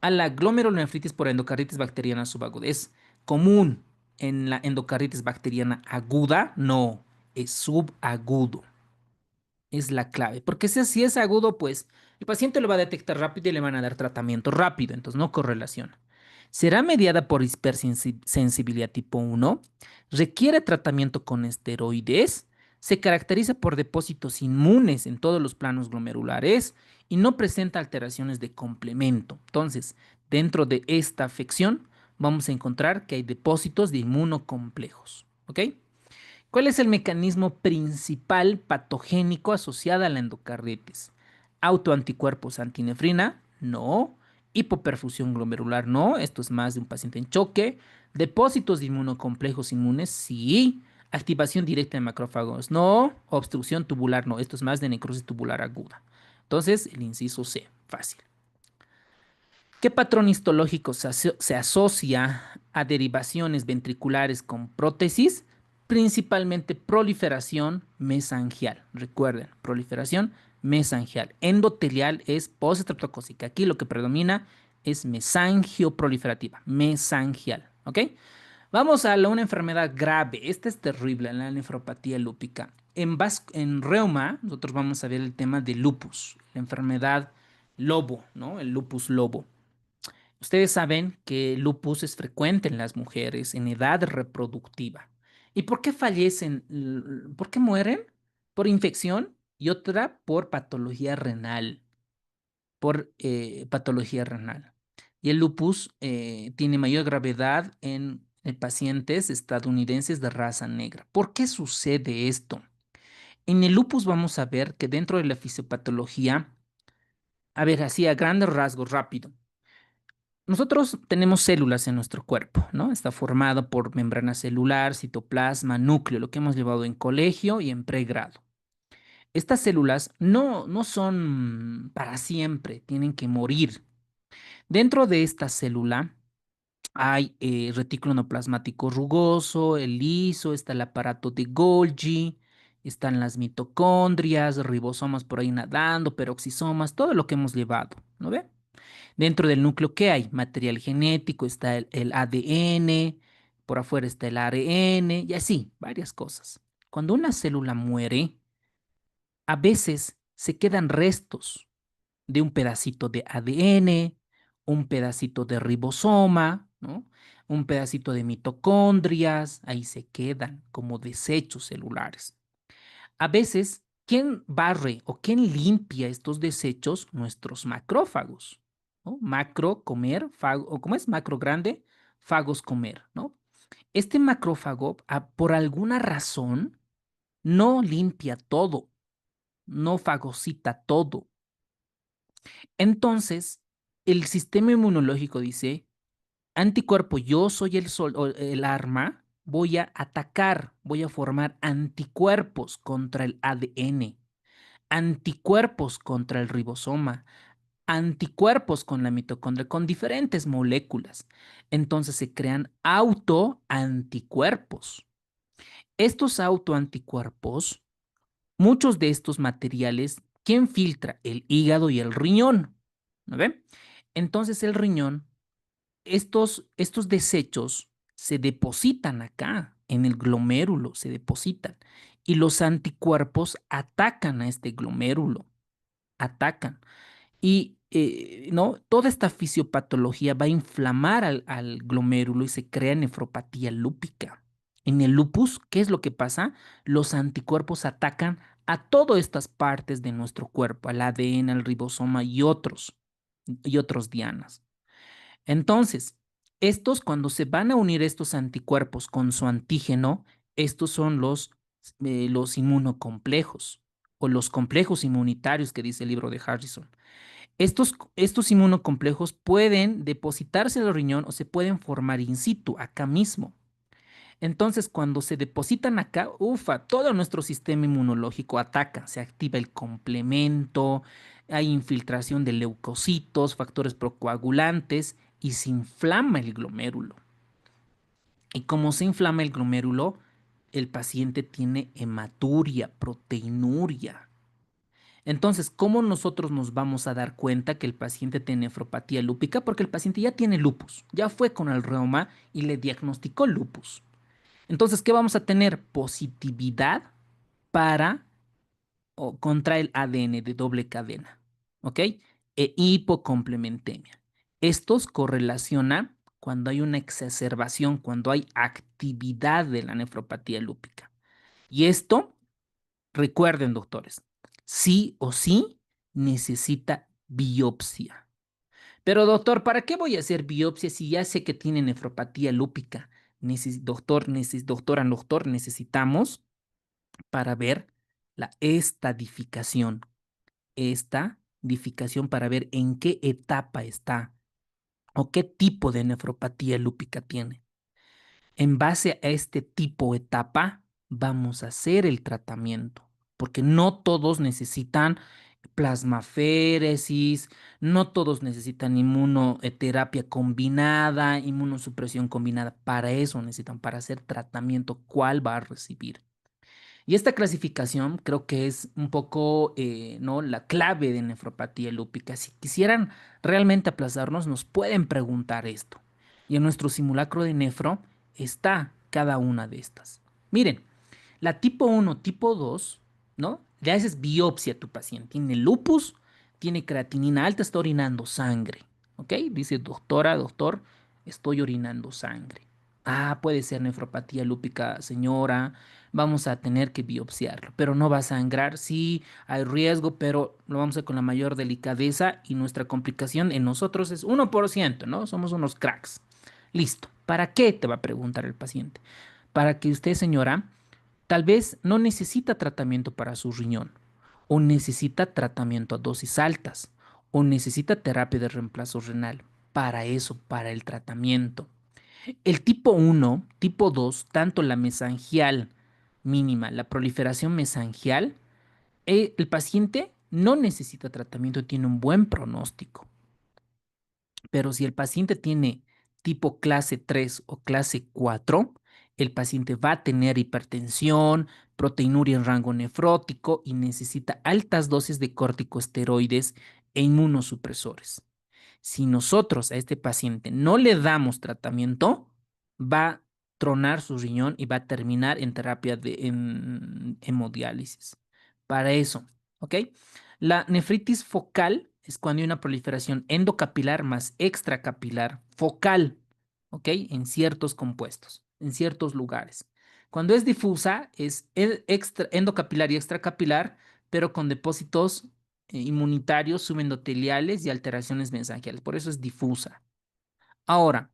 a la glomerulonefritis por endocarditis bacteriana subaguda? ¿Es común en la endocarditis bacteriana aguda? No, es subagudo. Es la clave. Porque si es agudo, pues el paciente lo va a detectar rápido y le van a dar tratamiento rápido. Entonces no correlaciona. ¿Será mediada por hipersensibilidad tipo 1? ¿Requiere tratamiento con esteroides? ¿Se caracteriza por depósitos inmunes en todos los planos glomerulares? Y no presenta alteraciones de complemento. Entonces, dentro de esta afección, vamos a encontrar que hay depósitos de inmunocomplejos. ¿Ok? ¿Cuál es el mecanismo principal patogénico asociado a la endocarditis? Autoanticuerpos antinefrina, no. Hipoperfusión glomerular, no. Esto es más de un paciente en choque. Depósitos de inmunocomplejos inmunes, sí. Activación directa de macrófagos, no. Obstrucción tubular, no. Esto es más de necrosis tubular aguda. Entonces, el inciso C, fácil. ¿Qué patrón histológico se asocia a derivaciones ventriculares con prótesis? Principalmente proliferación mesangial. Recuerden, proliferación mesangial. Endotelial es postestreptocócica. Aquí lo que predomina es mesangioproliferativa, mesangial. ¿Ok? Vamos a una enfermedad grave. Esta es terrible, la nefropatía lúpica. En reuma, nosotros vamos a ver el tema de lupus, la enfermedad lobo, ¿no? El lupus lobo. Ustedes saben que el lupus es frecuente en las mujeres en edad reproductiva. ¿Y por qué fallecen? ¿Por qué mueren? Por infección y otra por patología renal. Por patología renal. Y el lupus tiene mayor gravedad en pacientes estadounidenses de raza negra. ¿Por qué sucede esto? En el lupus vamos a ver que dentro de la fisiopatología, a ver, así a grandes rasgos, rápido. Nosotros tenemos células en nuestro cuerpo, ¿no? Está formado por membrana celular, citoplasma, núcleo, lo que hemos llevado en colegio y en pregrado. Estas células no son para siempre, tienen que morir. Dentro de esta célula hay retículo endoplasmático rugoso, el liso, está el aparato de Golgi, están las mitocondrias, ribosomas por ahí nadando, peroxisomas, todo lo que hemos llevado, ¿no ve? Dentro del núcleo, ¿qué hay? Material genético, está el ADN, por afuera está el ARN y así, varias cosas. Cuando una célula muere, a veces se quedan restos de un pedacito de ADN, un pedacito de ribosoma, ¿no? Un pedacito de mitocondrias, ahí se quedan como desechos celulares. A veces, ¿quién barre o quién limpia estos desechos? Nuestros macrófagos, ¿no? Macro, comer, fago, o ¿cómo es? Macro grande, fagos comer, ¿no? Este macrófago, por alguna razón, no limpia todo, no fagocita todo. Entonces, el sistema inmunológico dice, anticuerpo, yo soy el sol, o el arma, voy a atacar, voy a formar anticuerpos contra el ADN, anticuerpos contra el ribosoma, anticuerpos con la mitocondria, con diferentes moléculas. Entonces se crean autoanticuerpos. Estos autoanticuerpos, muchos de estos materiales, ¿quién filtra? El hígado y el riñón. ¿No ven? Entonces el riñón, estos desechos se depositan acá, en el glomérulo, se depositan. Y los anticuerpos atacan a este glomérulo, atacan. Y ¿no? Toda esta fisiopatología va a inflamar al glomérulo y se crea nefropatía lúpica. En el lupus, ¿qué es lo que pasa? Los anticuerpos atacan a todas estas partes de nuestro cuerpo, al ADN, al ribosoma y otros dianas. Entonces, cuando se van a unir estos anticuerpos con su antígeno, estos son los inmunocomplejos o los complejos inmunitarios que dice el libro de Harrison. Estos inmunocomplejos pueden depositarse en el riñón o se pueden formar in situ, acá mismo. Entonces, cuando se depositan acá, ufa, todo nuestro sistema inmunológico ataca, se activa el complemento, hay infiltración de leucocitos, factores procoagulantes y se inflama el glomérulo. Y como se inflama el glomérulo, el paciente tiene hematuria, proteinuria. Entonces, ¿cómo nosotros nos vamos a dar cuenta que el paciente tiene nefropatía lúpica? Porque el paciente ya tiene lupus, ya fue con el reuma y le diagnosticó lupus. Entonces, ¿qué vamos a tener? Positividad para o contra el ADN de doble cadena, ¿ok? Hipocomplementemia. Estos correlacionan cuando hay una exacerbación, cuando hay actividad de la nefropatía lúpica. Y esto, recuerden, doctores, sí o sí necesita biopsia. Pero doctor, ¿para qué voy a hacer biopsia si ya sé que tiene nefropatía lúpica? Doctor, necesitamos para ver la estadificación para ver en qué etapa está o qué tipo de nefropatía lúpica tiene. En base a este tipo etapa, vamos a hacer el tratamiento, porque no todos necesitan plasmaféresis, no todos necesitan inmunoterapia combinada, inmunosupresión combinada. Para eso necesitan, para hacer tratamiento, ¿cuál va a recibir? Y esta clasificación creo que es un poco ¿no? la clave de nefropatía lúpica. Si quisieran realmente aplazarnos, nos pueden preguntar esto. Y en nuestro simulacro de nefro está cada una de estas. Miren, la tipo 1, tipo 2, ¿no? Le haces biopsia a tu paciente. Tiene lupus, tiene creatinina alta, está orinando sangre. ¿Ok? Dice, doctora, doctor, estoy orinando sangre. Ah, puede ser nefropatía lúpica, señora. Vamos a tener que biopsiarlo, pero no va a sangrar. Sí, hay riesgo, pero lo vamos a hacer con la mayor delicadeza y nuestra complicación en nosotros es 1%, ¿no? Somos unos cracks. Listo. ¿Para qué? Te va a preguntar el paciente. Para que usted, señora, tal vez no necesita tratamiento para su riñón, o necesita tratamiento a dosis altas, o necesita terapia de reemplazo renal. Para eso, para el tratamiento. El tipo 1, tipo 2, tanto la mesangial mínima, la proliferación mesangial, el paciente no necesita tratamiento, tiene un buen pronóstico. Pero si el paciente tiene tipo clase 3 o clase 4, el paciente va a tener hipertensión, proteinuria en rango nefrótico y necesita altas dosis de corticosteroides e inmunosupresores. Si nosotros a este paciente no le damos tratamiento, va a tronar su riñón y va a terminar en terapia en hemodiálisis. Para eso, ¿ok? La nefritis focal es cuando hay una proliferación endocapilar más extracapilar focal, ¿ok? En ciertos compuestos, en ciertos lugares. Cuando es difusa, es endocapilar y extracapilar, pero con depósitos inmunitarios, subendoteliales y alteraciones mesangiales. Por eso es difusa. Ahora,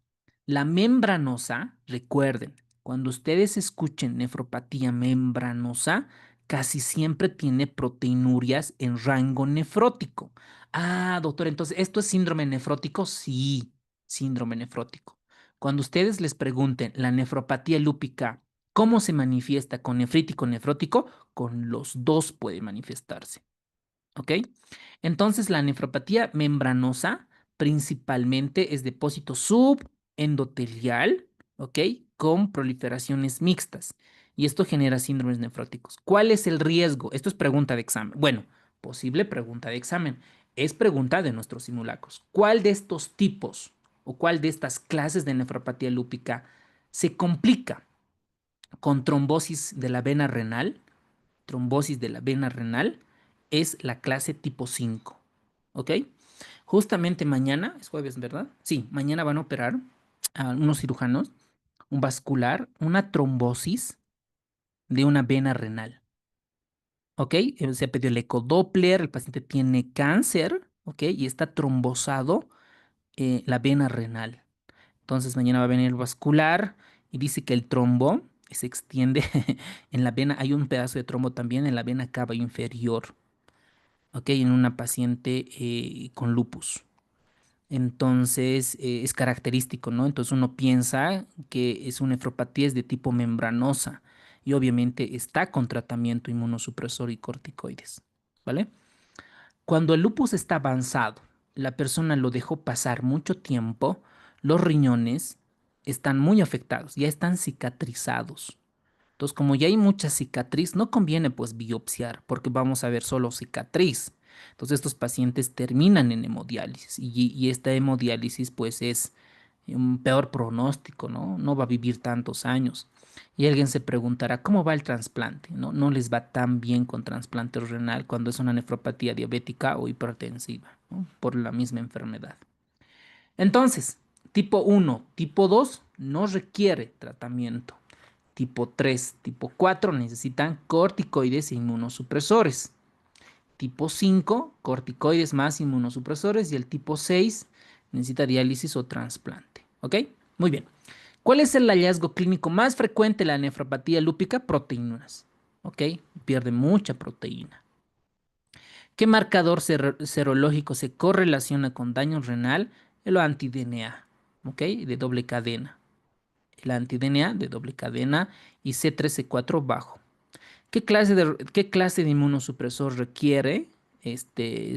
la membranosa, recuerden, cuando ustedes escuchen nefropatía membranosa, casi siempre tiene proteinurias en rango nefrótico. Ah, doctor, entonces, ¿esto es síndrome nefrótico? Sí, síndrome nefrótico. Cuando ustedes les pregunten la nefropatía lúpica, ¿cómo se manifiesta con nefrítico nefrótico? Con los dos puede manifestarse. ¿Ok? Entonces, la nefropatía membranosa principalmente es depósito subendotelial, ¿ok? Con proliferaciones mixtas. Y esto genera síndromes nefróticos. ¿Cuál es el riesgo? Esto es pregunta de examen. Bueno, posible pregunta de examen. Es pregunta de nuestros simulacros. ¿Cuál de estos tipos o cuál de estas clases de nefropatía lúpica se complica con trombosis de la vena renal? Trombosis de la vena renal es la clase tipo 5, ¿ok? Justamente mañana, es jueves, ¿verdad? Sí, mañana van a operar a unos cirujanos un vascular, una trombosis de una vena renal, ¿ok? Se ha pedido el ecodoppler, el paciente tiene cáncer, ¿ok? Y está trombosado la vena renal. Entonces mañana va a venir el vascular y dice que el trombo se extiende en la vena. Hay un pedazo de trombo también en la vena cava inferior, ¿ok? En una paciente con lupus. Entonces es característico, ¿no? Entonces uno piensa que es una nefropatía es de tipo membranosa y obviamente está con tratamiento inmunosupresor y corticoides, ¿vale? Cuando el lupus está avanzado, la persona lo dejó pasar mucho tiempo, los riñones están muy afectados, ya están cicatrizados. Entonces, como ya hay mucha cicatriz, no conviene pues biopsiar porque vamos a ver solo cicatriz. Entonces, estos pacientes terminan en hemodiálisis y esta hemodiálisis pues es un peor pronóstico, ¿no? No va a vivir tantos años. Y alguien se preguntará, ¿cómo va el trasplante? ¿No? No les va tan bien con trasplante renal cuando es una nefropatía diabética o hipertensiva, ¿no? Por la misma enfermedad. Entonces, tipo 1, tipo 2 no requiere tratamiento. Tipo 3, tipo 4 necesitan corticoides e inmunosupresores. Tipo 5, corticoides más inmunosupresores. Y el tipo 6 necesita diálisis o trasplante. ¿Ok? Muy bien. ¿Cuál es el hallazgo clínico más frecuente de la nefropatía lúpica? Proteínas. ¿Ok? Pierde mucha proteína. ¿Qué marcador serológico se correlaciona con daño renal? El anti-DNA. ¿Ok? De doble cadena. El anti-DNA de doble cadena y C3, C4 bajo. ¿Qué clase de inmunosupresor requiere?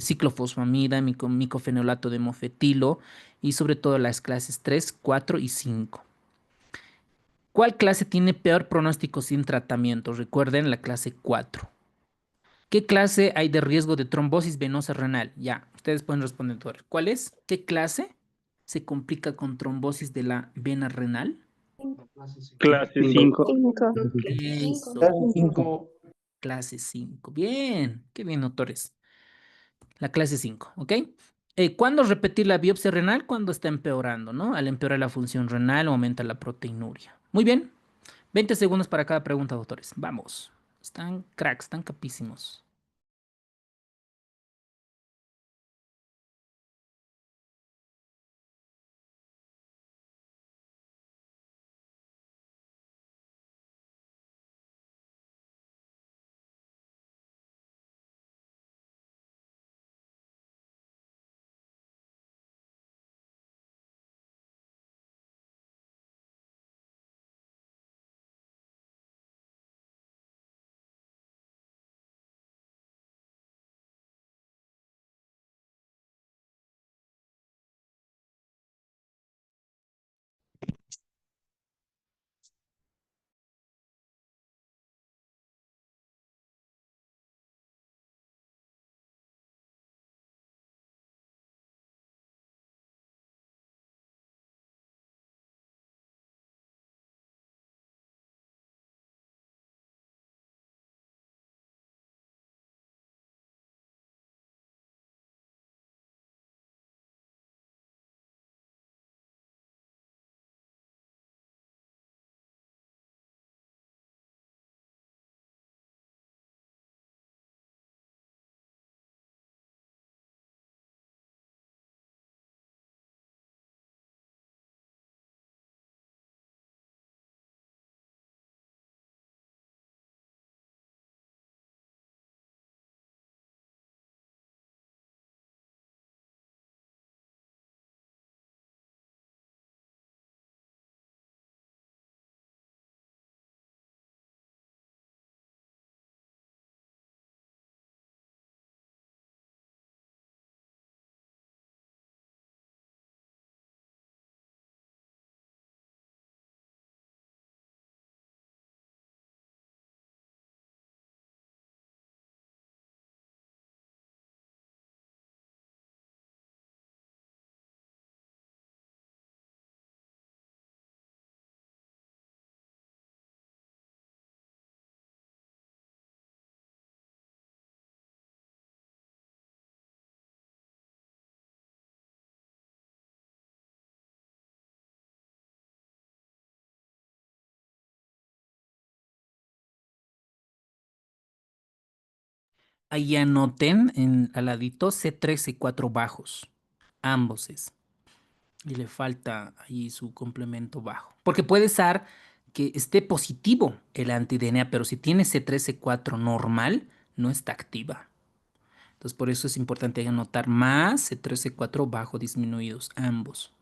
Ciclofosfamida, micofenolato de mofetilo y sobre todo las clases 3, 4 y 5. ¿Cuál clase tiene peor pronóstico sin tratamiento? Recuerden la clase 4. ¿Qué clase hay de riesgo de trombosis venosa renal? Ya, ustedes pueden responder. ¿Cuál es? ¿Qué clase se complica con trombosis de la vena renal? Clase 5. 5. Eso. Clase 5. Bien, qué bien, doctores. La clase 5, ¿ok? ¿Cuándo repetir la biopsia renal? Cuando está empeorando, ¿no? Al empeorar la función renal aumenta la proteinuria. Muy bien. 20 segundos para cada pregunta, doctores. Vamos. Están cracks, están capísimos. Ahí anoten al ladito C3, C4 bajos. Ambos es. Y le falta ahí su complemento bajo. Porque puede ser que esté positivo el anti-DNA, pero si tiene C3, C4 normal, no está activa. Entonces, por eso es importante anotar más C3, C4 bajo disminuidos, ambos.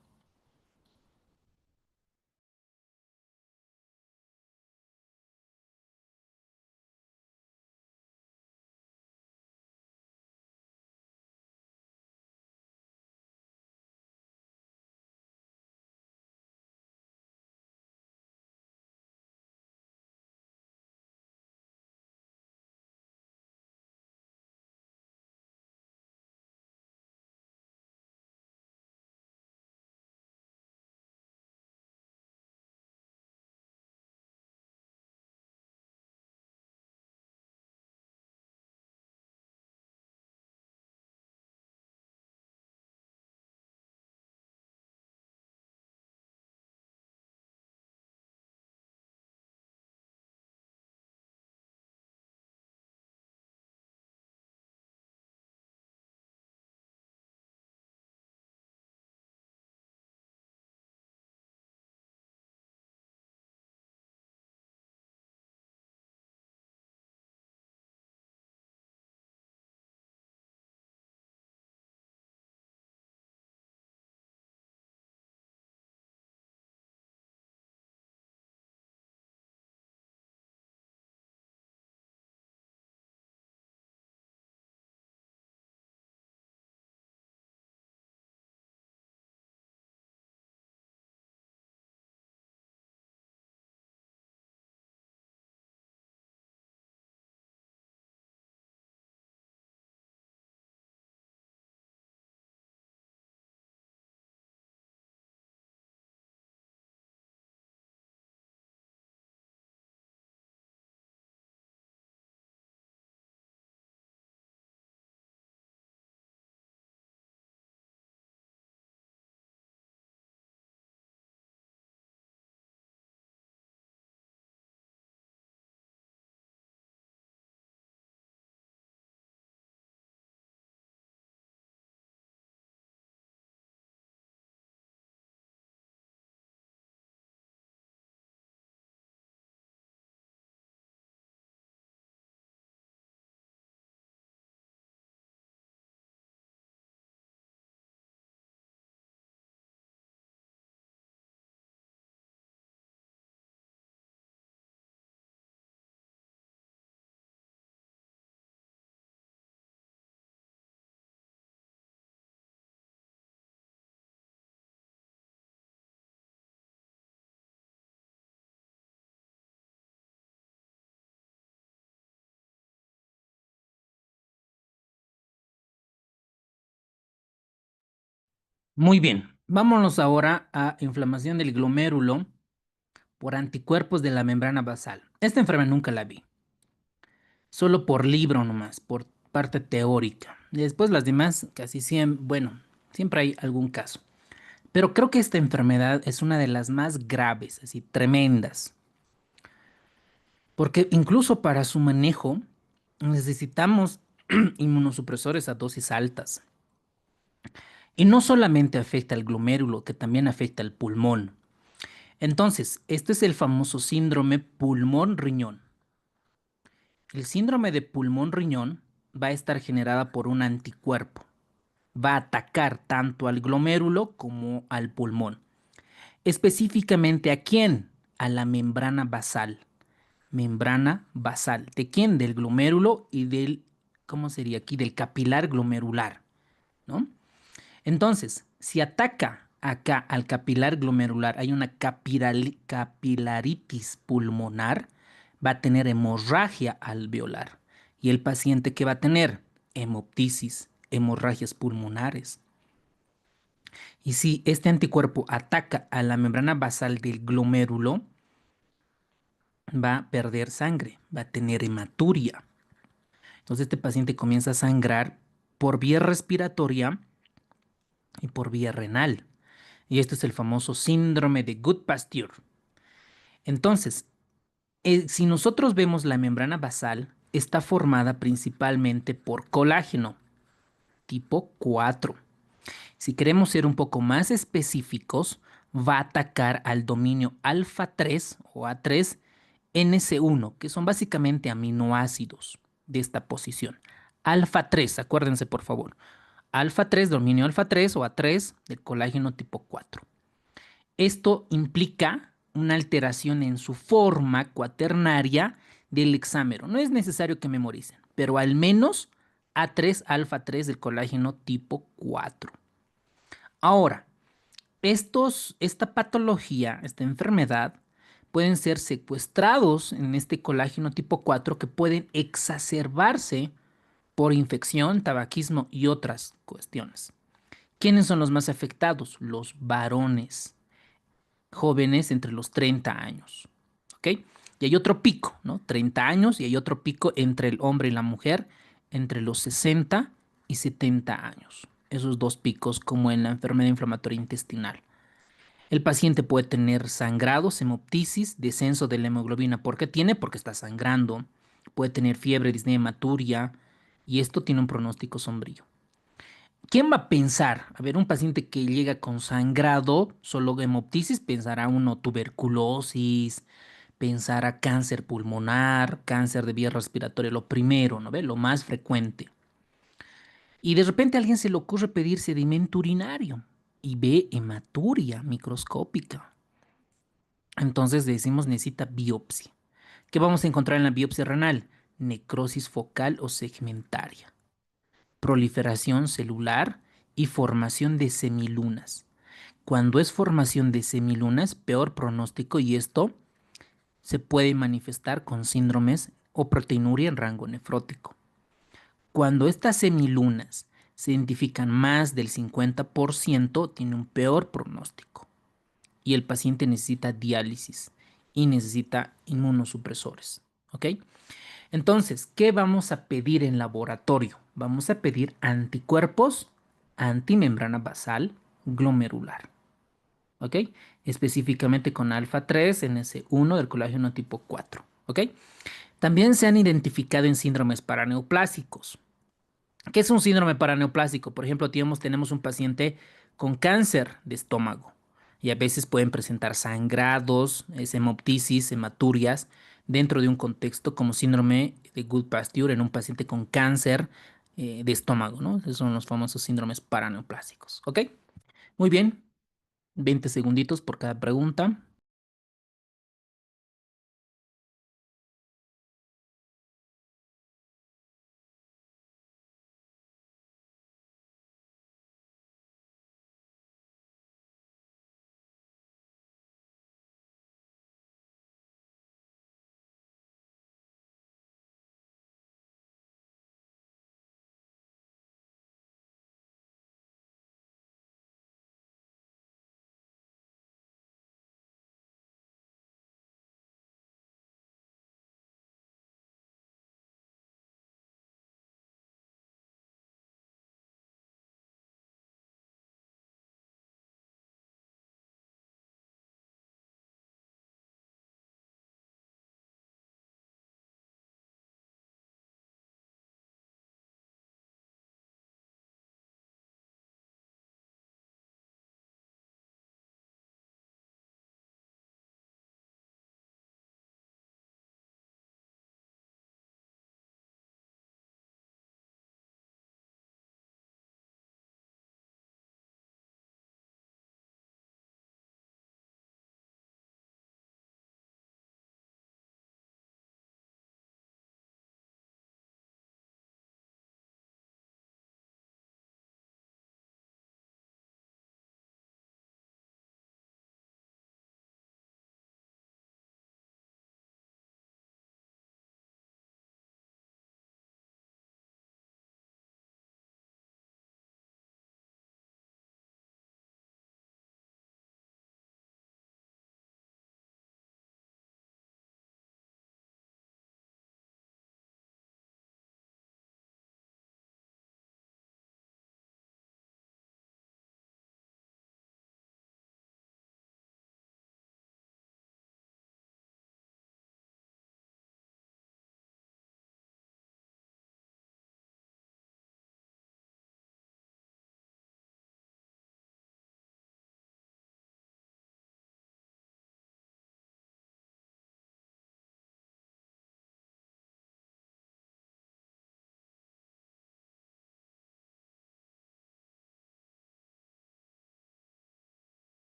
Muy bien, vámonos ahora a inflamación del glomérulo por anticuerpos de la membrana basal. Esta enfermedad nunca la vi, solo por libro nomás, por parte teórica. Y después las demás, casi siempre, bueno, siempre hay algún caso. Pero creo que esta enfermedad es una de las más graves, así tremendas, porque incluso para su manejo necesitamos inmunosupresores a dosis altas. Y no solamente afecta al glomérulo, que también afecta al pulmón. Entonces, este es el famoso síndrome pulmón-riñón. El síndrome de pulmón-riñón va a estar generada por un anticuerpo. Va a atacar tanto al glomérulo como al pulmón. Específicamente, ¿a quién? A la membrana basal. Membrana basal. ¿De quién? Del glomérulo y del, ¿cómo sería aquí? Del capilar glomerular, ¿no? Entonces, si ataca acá al capilar glomerular, hay una capilaritis pulmonar, va a tener hemorragia alveolar. ¿Y el paciente qué va a tener? Hemoptisis, hemorragias pulmonares. Y si este anticuerpo ataca a la membrana basal del glomérulo, va a perder sangre, va a tener hematuria. Entonces este paciente comienza a sangrar por vía respiratoria y por vía renal. Y esto es el famoso síndrome de Goodpasture. Entonces, si nosotros vemos la membrana basal, está formada principalmente por colágeno tipo 4. Si queremos ser un poco más específicos, va a atacar al dominio alfa 3 o A3 NC1, que son básicamente aminoácidos de esta posición. Alfa 3, acuérdense por favor. Alfa 3, dominio alfa 3 o A3 del colágeno tipo 4. Esto implica una alteración en su forma cuaternaria del hexámero. No es necesario que memoricen, pero al menos A3 alfa 3 del colágeno tipo 4. Ahora, esta patología, esta enfermedad, pueden ser secuestrados en este colágeno tipo 4 que pueden exacerbarse por infección, tabaquismo y otras cuestiones. ¿Quiénes son los más afectados? Los varones jóvenes entre los 30 años. ¿Ok? Y hay otro pico, ¿no? 30 años y hay otro pico entre el hombre y la mujer entre los 60 y 70 años. Esos dos picos como en la enfermedad inflamatoria intestinal. El paciente puede tener sangrados, hemoptisis, descenso de la hemoglobina. ¿Por qué tiene? Porque está sangrando. Puede tener fiebre, disnea hematuria y esto tiene un pronóstico sombrío. ¿Quién va a pensar? A ver, un paciente que llega con sangrado, solo hemoptisis, pensará uno tuberculosis, pensará cáncer pulmonar, cáncer de vía respiratoria, lo primero, ¿no ve? Lo más frecuente. Y de repente a alguien se le ocurre pedir sedimento urinario y ve hematuria microscópica. Entonces decimos necesita biopsia. ¿Qué vamos a encontrar en la biopsia renal? Necrosis focal o segmentaria, proliferación celular y formación de semilunas. Cuando es formación de semilunas, peor pronóstico y esto se puede manifestar con síndromes o proteinuria en rango nefrótico. Cuando estas semilunas se identifican más del 50%, tiene un peor pronóstico y el paciente necesita diálisis y necesita inmunosupresores. ¿Ok? Entonces, ¿qué vamos a pedir en laboratorio? Vamos a pedir anticuerpos antimembrana basal glomerular. ¿Ok? Específicamente con alfa 3 NS1 del colágeno tipo 4. ¿Ok? También se han identificado en síndromes paraneoplásicos. ¿Qué es un síndrome paraneoplásico? Por ejemplo, tenemos un paciente con cáncer de estómago y a veces pueden presentar sangrados, hemoptisis, hematurias dentro de un contexto como síndrome de Goodpasture en un paciente con cáncer de estómago, ¿no? Esos son los famosos síndromes paraneoplásicos. ¿Ok? Muy bien. 20 segunditos por cada pregunta.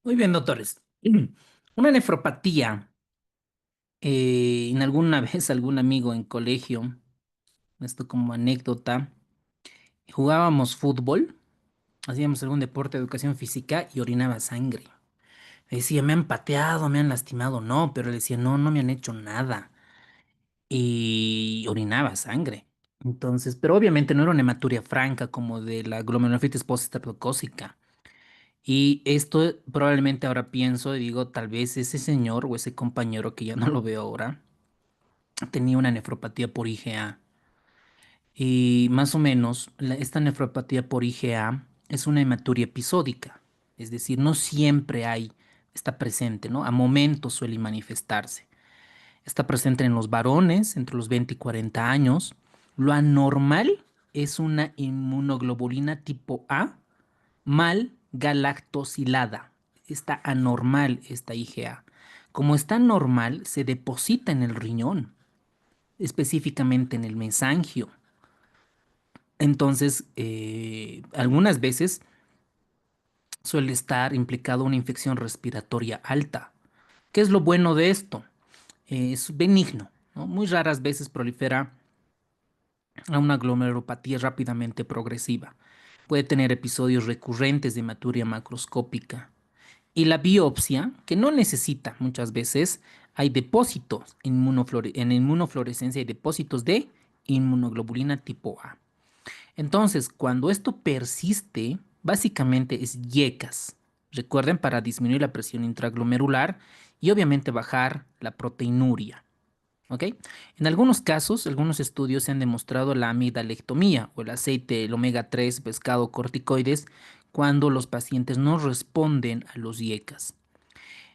Muy bien, doctores. Una nefropatía, en alguna vez algún amigo en colegio, esto como anécdota, jugábamos fútbol, hacíamos algún deporte de educación física y orinaba sangre. Le decía, me han pateado, me han lastimado, no, pero le decía, no, no me han hecho nada. Y orinaba sangre. Entonces, pero obviamente no era una hematuria franca como de la glomerulonefritis postestreptocócica. Y esto probablemente ahora pienso y digo, tal vez ese señor o ese compañero que ya no lo veo ahora tenía una nefropatía por IgA. Y más o menos, esta nefropatía por IgA es una hematuria episódica. Es decir, no siempre está presente, ¿no? A momentos suele manifestarse. Está presente en los varones entre los 20 y 40 años. Lo anormal es una inmunoglobulina tipo A mal galactosilada. Está anormal esta IgA. Como está normal, se deposita en el riñón, específicamente en el mesangio. Entonces, algunas veces suele estar implicado una infección respiratoria alta. ¿Qué es lo bueno de esto? Es benigno, ¿no? Muy raras veces prolifera a una glomerulopatía rápidamente progresiva. Puede tener episodios recurrentes de hematuria macroscópica. Y la biopsia, que no necesita muchas veces, hay depósitos en inmunofluorescencia, hay depósitos de inmunoglobulina tipo A. Entonces, cuando esto persiste, básicamente es IECAS. Recuerden, para disminuir la presión intraglomerular y obviamente bajar la proteinuria. ¿Ok? En algunos casos, algunos estudios se han demostrado la amidalectomía o el aceite del omega 3 pescado corticoides cuando los pacientes no responden a los IECAS.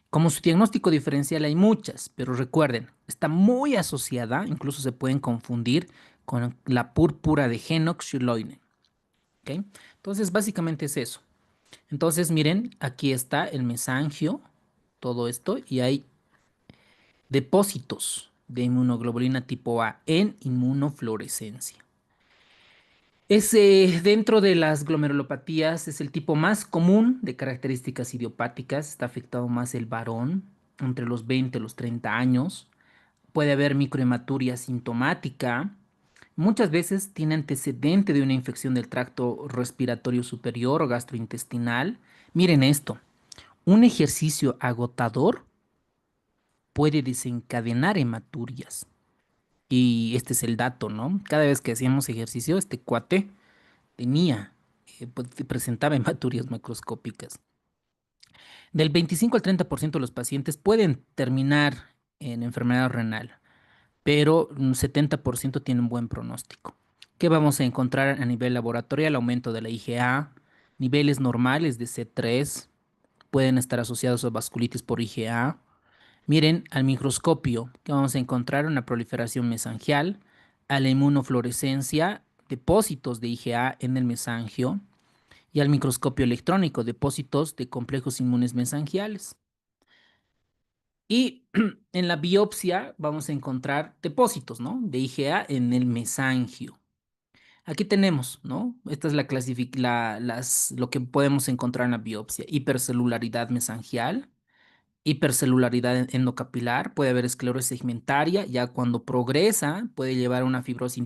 Como su diagnóstico diferencial hay muchas, pero recuerden, está muy asociada, incluso se pueden confundir con la púrpura de Henoch-Schönlein. ¿Ok? Entonces, básicamente es eso. Entonces, miren, aquí está el mesangio, todo esto, y hay depósitos de inmunoglobulina tipo A en inmunofluorescencia. Dentro de las glomerulopatías es el tipo más común de características idiopáticas. Está afectado más el varón entre los 20 y los 30 años. Puede haber microhematuria sintomática. Muchas veces tiene antecedente de una infección del tracto respiratorio superior o gastrointestinal. Miren esto, un ejercicio agotador puede desencadenar hematurias. Y este es el dato, ¿no? Cada vez que hacíamos ejercicio, este cuate presentaba hematurias macroscópicas. Del 25 al 30% de los pacientes pueden terminar en enfermedad renal, pero un 70% tienen buen pronóstico. ¿Qué vamos a encontrar a nivel laboratorial? Aumento de la IgA, niveles normales de C3, pueden estar asociados a vasculitis por IgA. Miren al microscopio que vamos a encontrar una proliferación mesangial, a la inmunofluorescencia, depósitos de IgA en el mesangio, y al microscopio electrónico, depósitos de complejos inmunes mesangiales. Y en la biopsia vamos a encontrar depósitos, ¿no? De IgA en el mesangio. Aquí tenemos, ¿no? Esta es lo que podemos encontrar en la biopsia. Hipercelularidad mesangial, hipercelularidad endocapilar, puede haber esclerosis segmentaria, ya cuando progresa puede llevar a una fibrosis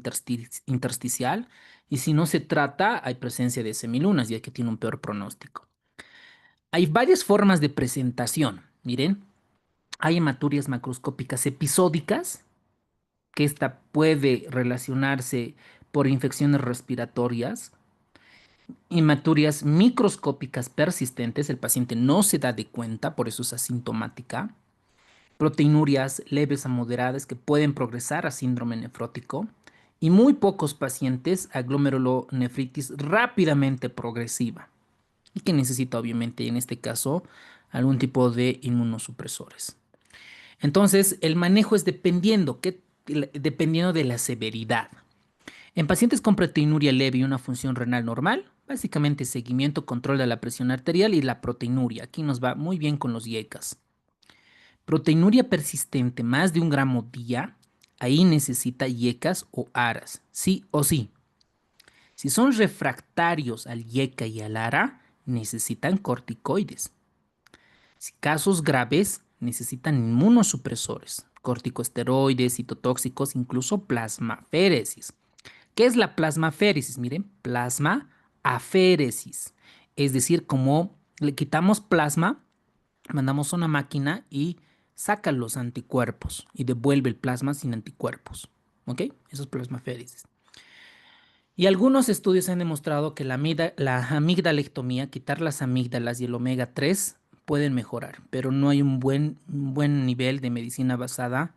intersticial, y si no se trata, hay presencia de semilunas, ya que tiene un peor pronóstico. Hay varias formas de presentación, miren, hay hematurias macroscópicas episódicas, que esta puede relacionarse por infecciones respiratorias, hematurias microscópicas persistentes, el paciente no se da de cuenta, por eso es asintomática, proteinurias leves a moderadas que pueden progresar a síndrome nefrótico y muy pocos pacientes a glomerulonefritis rápidamente progresiva y que necesita obviamente en este caso algún tipo de inmunosupresores. Entonces el manejo es dependiendo de la severidad. En pacientes con proteinuria leve y una función renal normal, básicamente seguimiento, control de la presión arterial y la proteinuria. Aquí nos va muy bien con los IECAS. Proteinuria persistente, más de 1 gramo día, ahí necesita IECAS o ARAS, sí o sí. Si son refractarios al IECA y al ARA, necesitan corticoides. Casos graves necesitan inmunosupresores, corticosteroides, citotóxicos, incluso plasmaféresis. ¿Qué es la plasmaféresis? Miren, plasmaféresis. Es decir, como le quitamos plasma, mandamos a una máquina y saca los anticuerpos y devuelve el plasma sin anticuerpos. ¿Ok? Eso es plasmaféresis. Y algunos estudios han demostrado que la amigdalectomía, quitar las amígdalas y el omega 3 pueden mejorar, pero no hay un buen nivel de medicina basada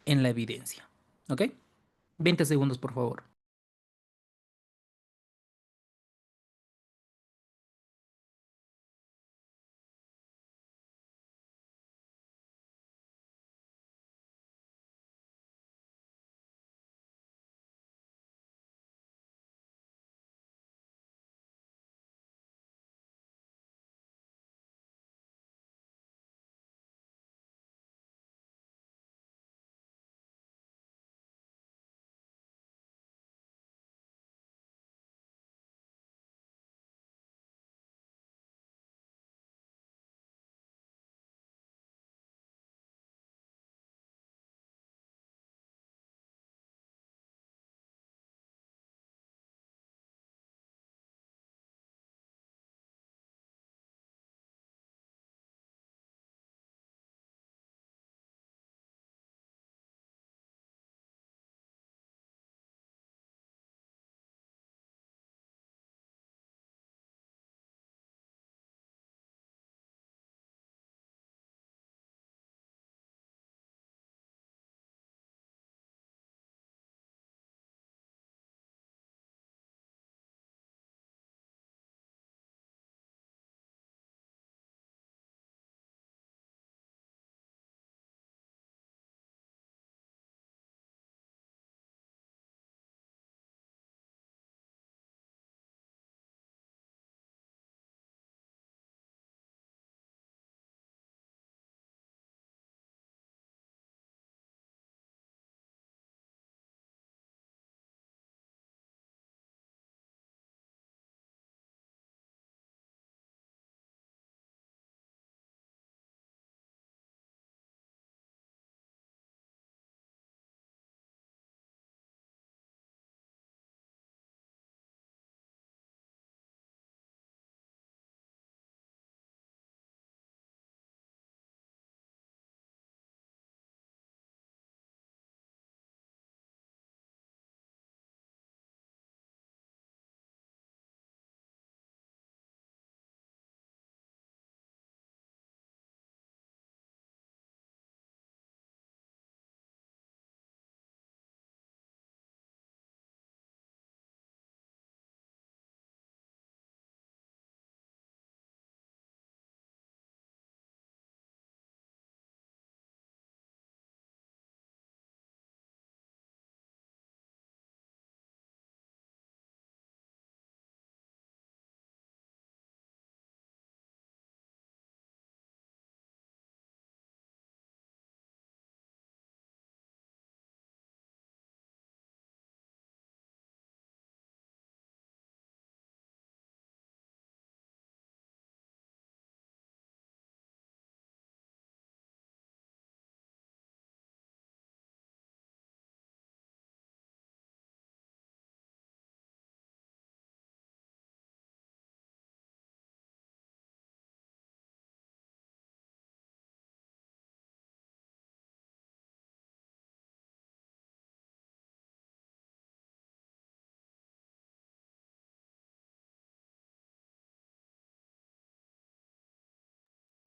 en la evidencia. ¿Ok? 20 segundos, por favor.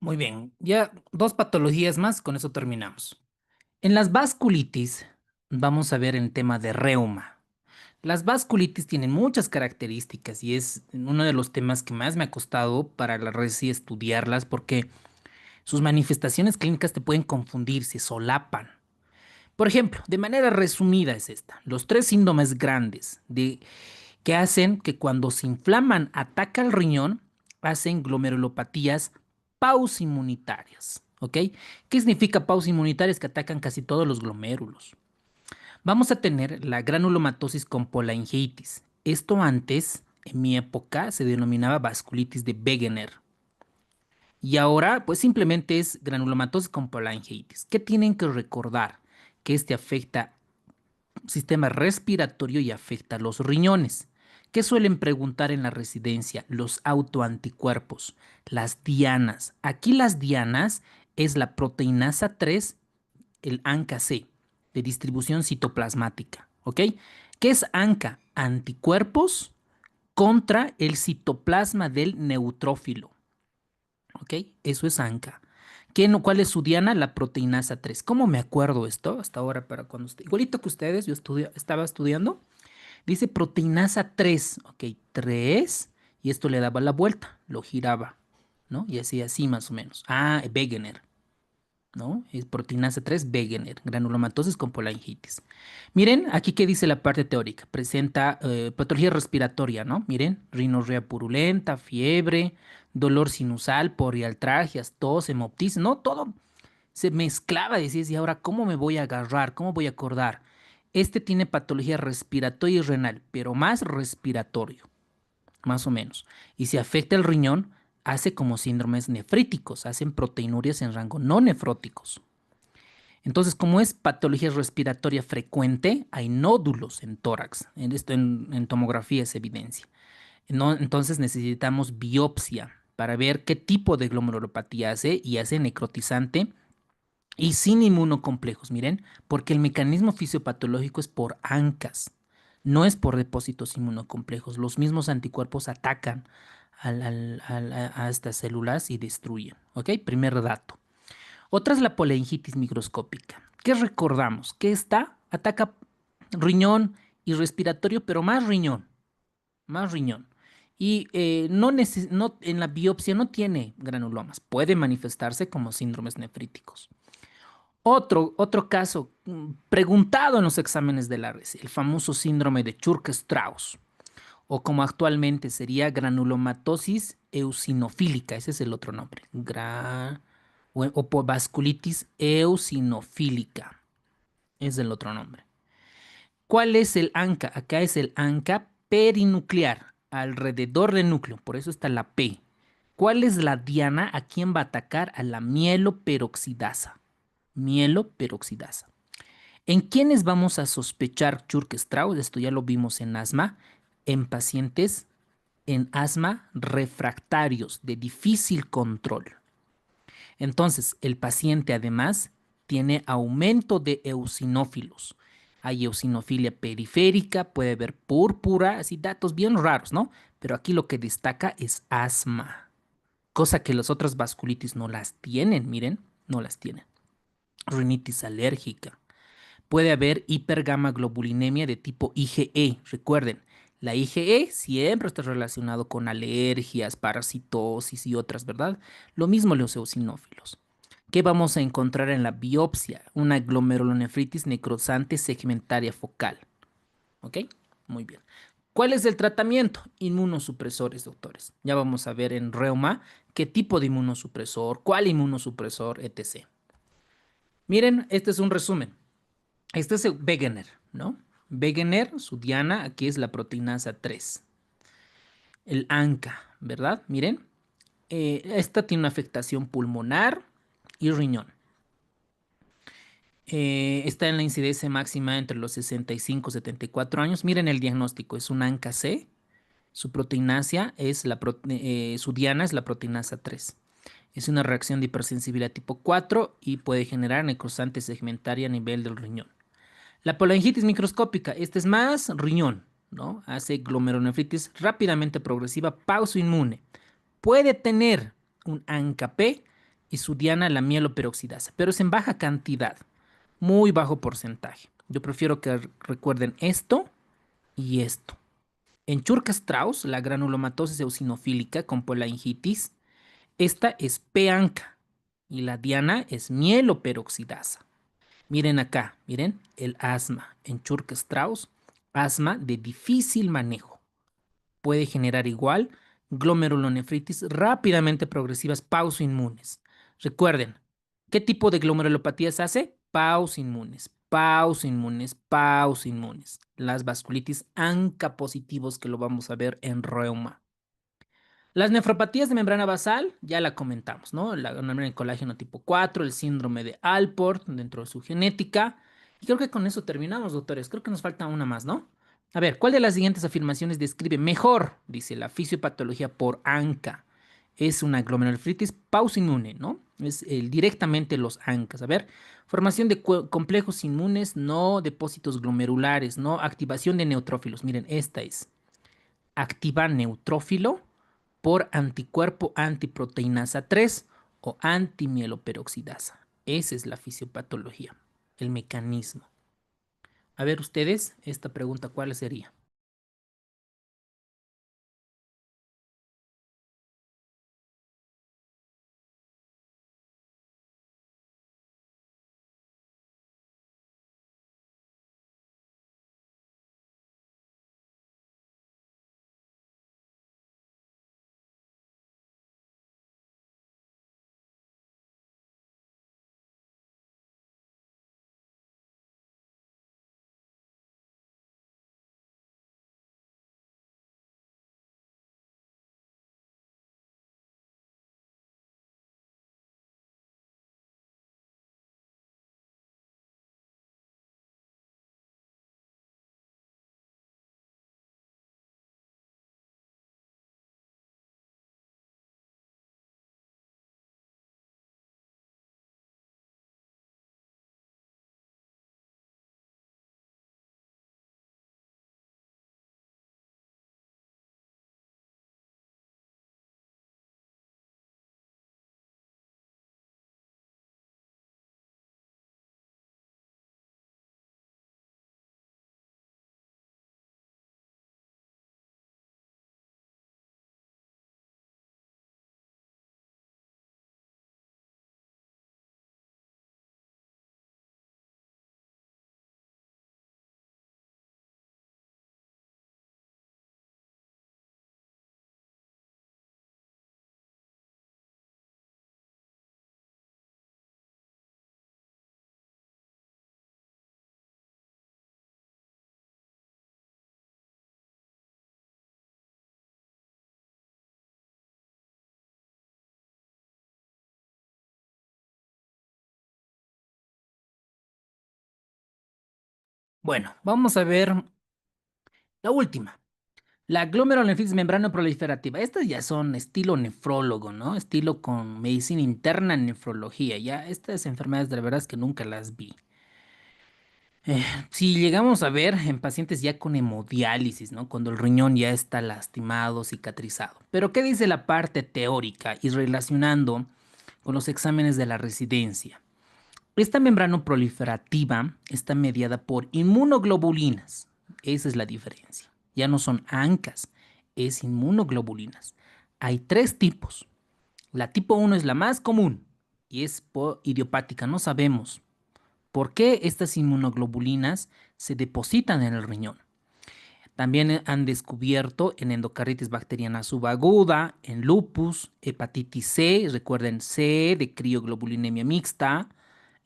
Muy bien, ya dos patologías más, con eso terminamos. En las vasculitis, vamos a ver el tema de reuma. Las vasculitis tienen muchas características y es uno de los temas que más me ha costado para la resi estudiarlas porque sus manifestaciones clínicas te pueden confundir, se solapan. Por ejemplo, de manera resumida es esta, los tres síndromes grandes que hacen que cuando se inflaman, ataca el riñón, hacen glomerulopatías pausinmunitarias. ¿Ok? ¿Qué significa pausinmunitarias? Que atacan casi todos los glomérulos. Vamos a tener la granulomatosis con polyangiitis. Esto antes, en mi época, se denominaba vasculitis de Wegener. Y ahora, pues simplemente es granulomatosis con polangiitis. ¿Qué tienen que recordar? Que este afecta sistema respiratorio y afecta a los riñones. ¿Qué suelen preguntar en la residencia? Los autoanticuerpos, las dianas. Aquí las dianas es la proteinasa 3, el ANCA-C, de distribución citoplasmática. ¿Ok? ¿Qué es ANCA? Anticuerpos contra el citoplasma del neutrófilo. ¿Ok? Eso es ANCA. ¿Cuál es su diana? La proteinasa 3. ¿Cómo me acuerdo esto? Hasta ahora, para cuando igualito que ustedes, yo estaba estudiando. Dice proteinasa 3. Ok, 3. Y esto le daba la vuelta, lo giraba, ¿no? Y hacía así más o menos. Ah, Wegener, ¿no? Es proteinasa 3, Wegener, granulomatosis con polangitis. Miren, aquí qué dice la parte teórica. Presenta patología respiratoria, ¿no? Miren, rinorrea purulenta, fiebre, dolor sinusal, poliartralgias, tos, hemoptisis, ¿no? Todo se mezclaba. Decías, ¿y ahora cómo me voy a agarrar? ¿Cómo voy a acordar? Este tiene patología respiratoria y renal, pero más respiratorio, más o menos. Y si afecta el riñón, hace como síndromes nefríticos, hacen proteinurias en rango no nefróticos. Entonces, como es patología respiratoria frecuente, hay nódulos en tórax. Esto en tomografía es evidencia. No, entonces necesitamos biopsia para ver qué tipo de glomerulopatía hace y hace necrotizante y sin inmunocomplejos. Miren, porque el mecanismo fisiopatológico es por ANCAS, no es por depósitos inmunocomplejos. Los mismos anticuerpos atacan a estas células y destruyen. ¿Ok? Primer dato. Otra es la polangitis microscópica. ¿Qué recordamos? Que esta ataca riñón y respiratorio, pero más riñón, más riñón. Y en la biopsia no tiene granulomas. Puede manifestarse como síndromes nefríticos. Otro caso preguntado en los exámenes de la res, el famoso síndrome de Churg-Strauss, o como actualmente sería granulomatosis eosinofílica, ese es el otro nombre, o vasculitis eosinofílica, es el otro nombre. ¿Cuál es el ANCA? Acá es el ANCA perinuclear, alrededor del núcleo, por eso está la P. ¿Cuál es la diana? ¿A quién va a atacar? A la mieloperoxidasa. Mieloperoxidasa. ¿En quiénes vamos a sospechar Churg-Strauss? Esto ya lo vimos en asma, en pacientes en asma refractarios de difícil control. Entonces, el paciente además tiene aumento de eosinófilos. Hay eosinofilia periférica, puede haber púrpura, así datos bien raros, ¿no? Pero aquí lo que destaca es asma, cosa que las otras vasculitis no las tienen, miren, no las tienen. Rinitis alérgica. Puede haber hipergamaglobulinemia de tipo IgE. Recuerden, la IgE siempre está relacionado con alergias, parasitosis y otras, ¿verdad? Lo mismo los eosinófilos. ¿Qué vamos a encontrar en la biopsia? Una glomerulonefritis necrosante segmentaria focal. ¿Ok? Muy bien. ¿Cuál es el tratamiento? Inmunosupresores, doctores. Ya vamos a ver en reuma qué tipo de inmunosupresor, cuál inmunosupresor, etc. Miren, este es un resumen. Este es el Wegener, ¿no? Wegener, su diana, aquí es la proteinasa 3. El ANCA, ¿verdad? Miren, esta tiene una afectación pulmonar y riñón. Está en la incidencia máxima entre los 65 y 74 años. Miren el diagnóstico, es un ANCA-C. Su proteinasa es su diana es la proteinasa 3. Es una reacción de hipersensibilidad tipo 4 y puede generar necrosante segmentaria a nivel del riñón. La polangitis microscópica, este es más riñón, ¿no? Hace glomerulonefritis rápidamente progresiva, pauso inmune. Puede tener un ANCA-P y su diana la mieloperoxidasa, pero es en baja cantidad, muy bajo porcentaje. Yo prefiero que recuerden esto y esto. En Churg-Strauss, la granulomatosis eosinofílica con polangitis, esta es P-ANCA y la diana es mieloperoxidasa. Miren acá, miren, el asma en Churg-Strauss, asma de difícil manejo. Puede generar igual glomerulonefritis rápidamente progresivas pausoinmunes. Recuerden, ¿qué tipo de glomerulopatías hace? Pausoinmunes, pausoinmunes, pausoinmunes. Las vasculitis ANCA positivos que lo vamos a ver en reuma. Las nefropatías de membrana basal, ya la comentamos, ¿no? La anemia de colágeno tipo 4, el síndrome de Alport dentro de su genética. Y creo que con eso terminamos, doctores. Creo que nos falta una más, ¿no? A ver, ¿cuál de las siguientes afirmaciones describe mejor, dice, la fisiopatología por ANCA? Es una glomerulonefritis pausinmune, ¿no? Es directamente los ANCAs. A ver, formación de complejos inmunes, no depósitos glomerulares, no activación de neutrófilos. Miren, esta es activa neutrófilo por anticuerpo antiproteinasa 3 o antimieloperoxidasa. Esa es la fisiopatología, el mecanismo. A ver ustedes, esta pregunta, ¿cuál sería? Bueno, vamos a ver la última. La glomerulonefritis membrana proliferativa. Estas ya son estilo nefrólogo, ¿no? Estilo con medicina interna en nefrología. Ya estas enfermedades de la verdad es que nunca las vi. Si llegamos a ver en pacientes ya con hemodiálisis, ¿no? Cuando el riñón ya está lastimado, cicatrizado. Pero ¿qué dice la parte teórica y relacionando con los exámenes de la residencia? Esta membrana proliferativa está mediada por inmunoglobulinas. Esa es la diferencia. Ya no son ANCAs, es inmunoglobulinas. Hay tres tipos. La tipo 1 es la más común y es idiopática. No sabemos por qué estas inmunoglobulinas se depositan en el riñón. También han descubierto en endocarditis bacteriana subaguda, en lupus, hepatitis C, recuerden C de crioglobulinemia mixta,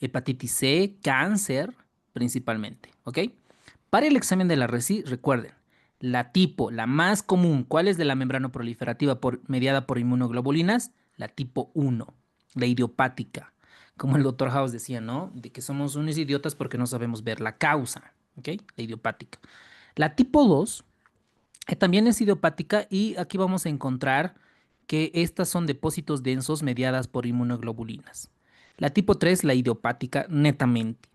hepatitis C, cáncer principalmente, ¿ok? Para el examen de la RESI, recuerden, la tipo, la más común, ¿cuál es de la membrana proliferativa mediada por inmunoglobulinas? La tipo 1, la idiopática. Como el doctor House decía, ¿no? De que somos unos idiotas porque no sabemos ver la causa, ¿ok? La idiopática. La tipo 2 también es idiopática y aquí vamos a encontrar que estas son depósitos densos mediadas por inmunoglobulinas. La tipo 3, la idiopática, netamente.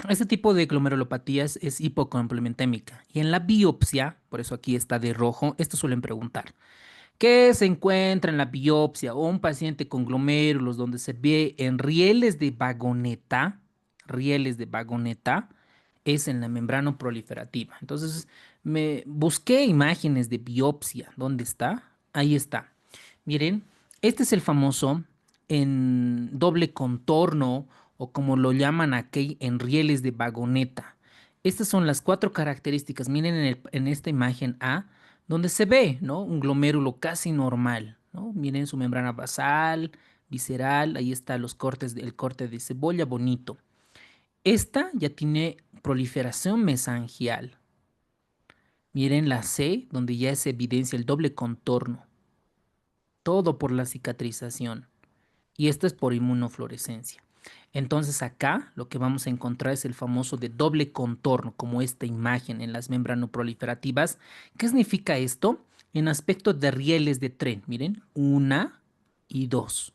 Este tipo de glomerulopatías es hipocomplementémica y en la biopsia, por eso aquí está de rojo, esto suelen preguntar. ¿Qué se encuentra en la biopsia o un paciente con glomérulos donde se ve en rieles de vagoneta? Rieles de vagoneta es en la membrana proliferativa. Entonces, me busqué imágenes de biopsia. ¿Dónde está? Ahí está. Miren, este es el famoso en doble contorno o como lo llaman aquí en rieles de vagoneta. Estas son las cuatro características. Miren en esta imagen A donde se ve, ¿no? Un glomérulo casi normal, ¿no? Miren su membrana basal, visceral, ahí está los cortes, el corte de cebolla bonito. Esta ya tiene proliferación mesangial. Miren la C, donde ya se evidencia el doble contorno. Todo por la cicatrización. Y esto es por inmunofluorescencia. Entonces acá lo que vamos a encontrar es el famoso de doble contorno, como esta imagen en las membranoproliferativas. ¿Qué significa esto? En aspecto de rieles de tren, miren, una y dos.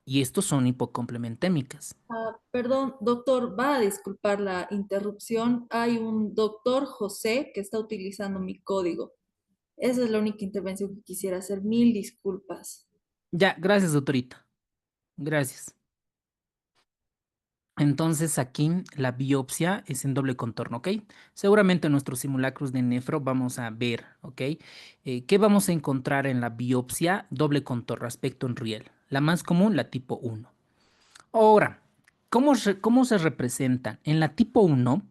Y estos son hipocomplementémicas. Perdón, doctor, va a disculpar la interrupción. Hay un doctor José que está utilizando mi código. Esa es la única intervención que quisiera hacer. Mil disculpas. Ya, gracias, doctorita. Gracias. Entonces aquí la biopsia es en doble contorno, ¿ok? Seguramente en nuestros simulacros de nefro vamos a ver, ¿ok? ¿Qué vamos a encontrar en la biopsia? Doble contorno, aspecto en riel. La más común, la tipo 1. Ahora, ¿cómo se representan? En la tipo 1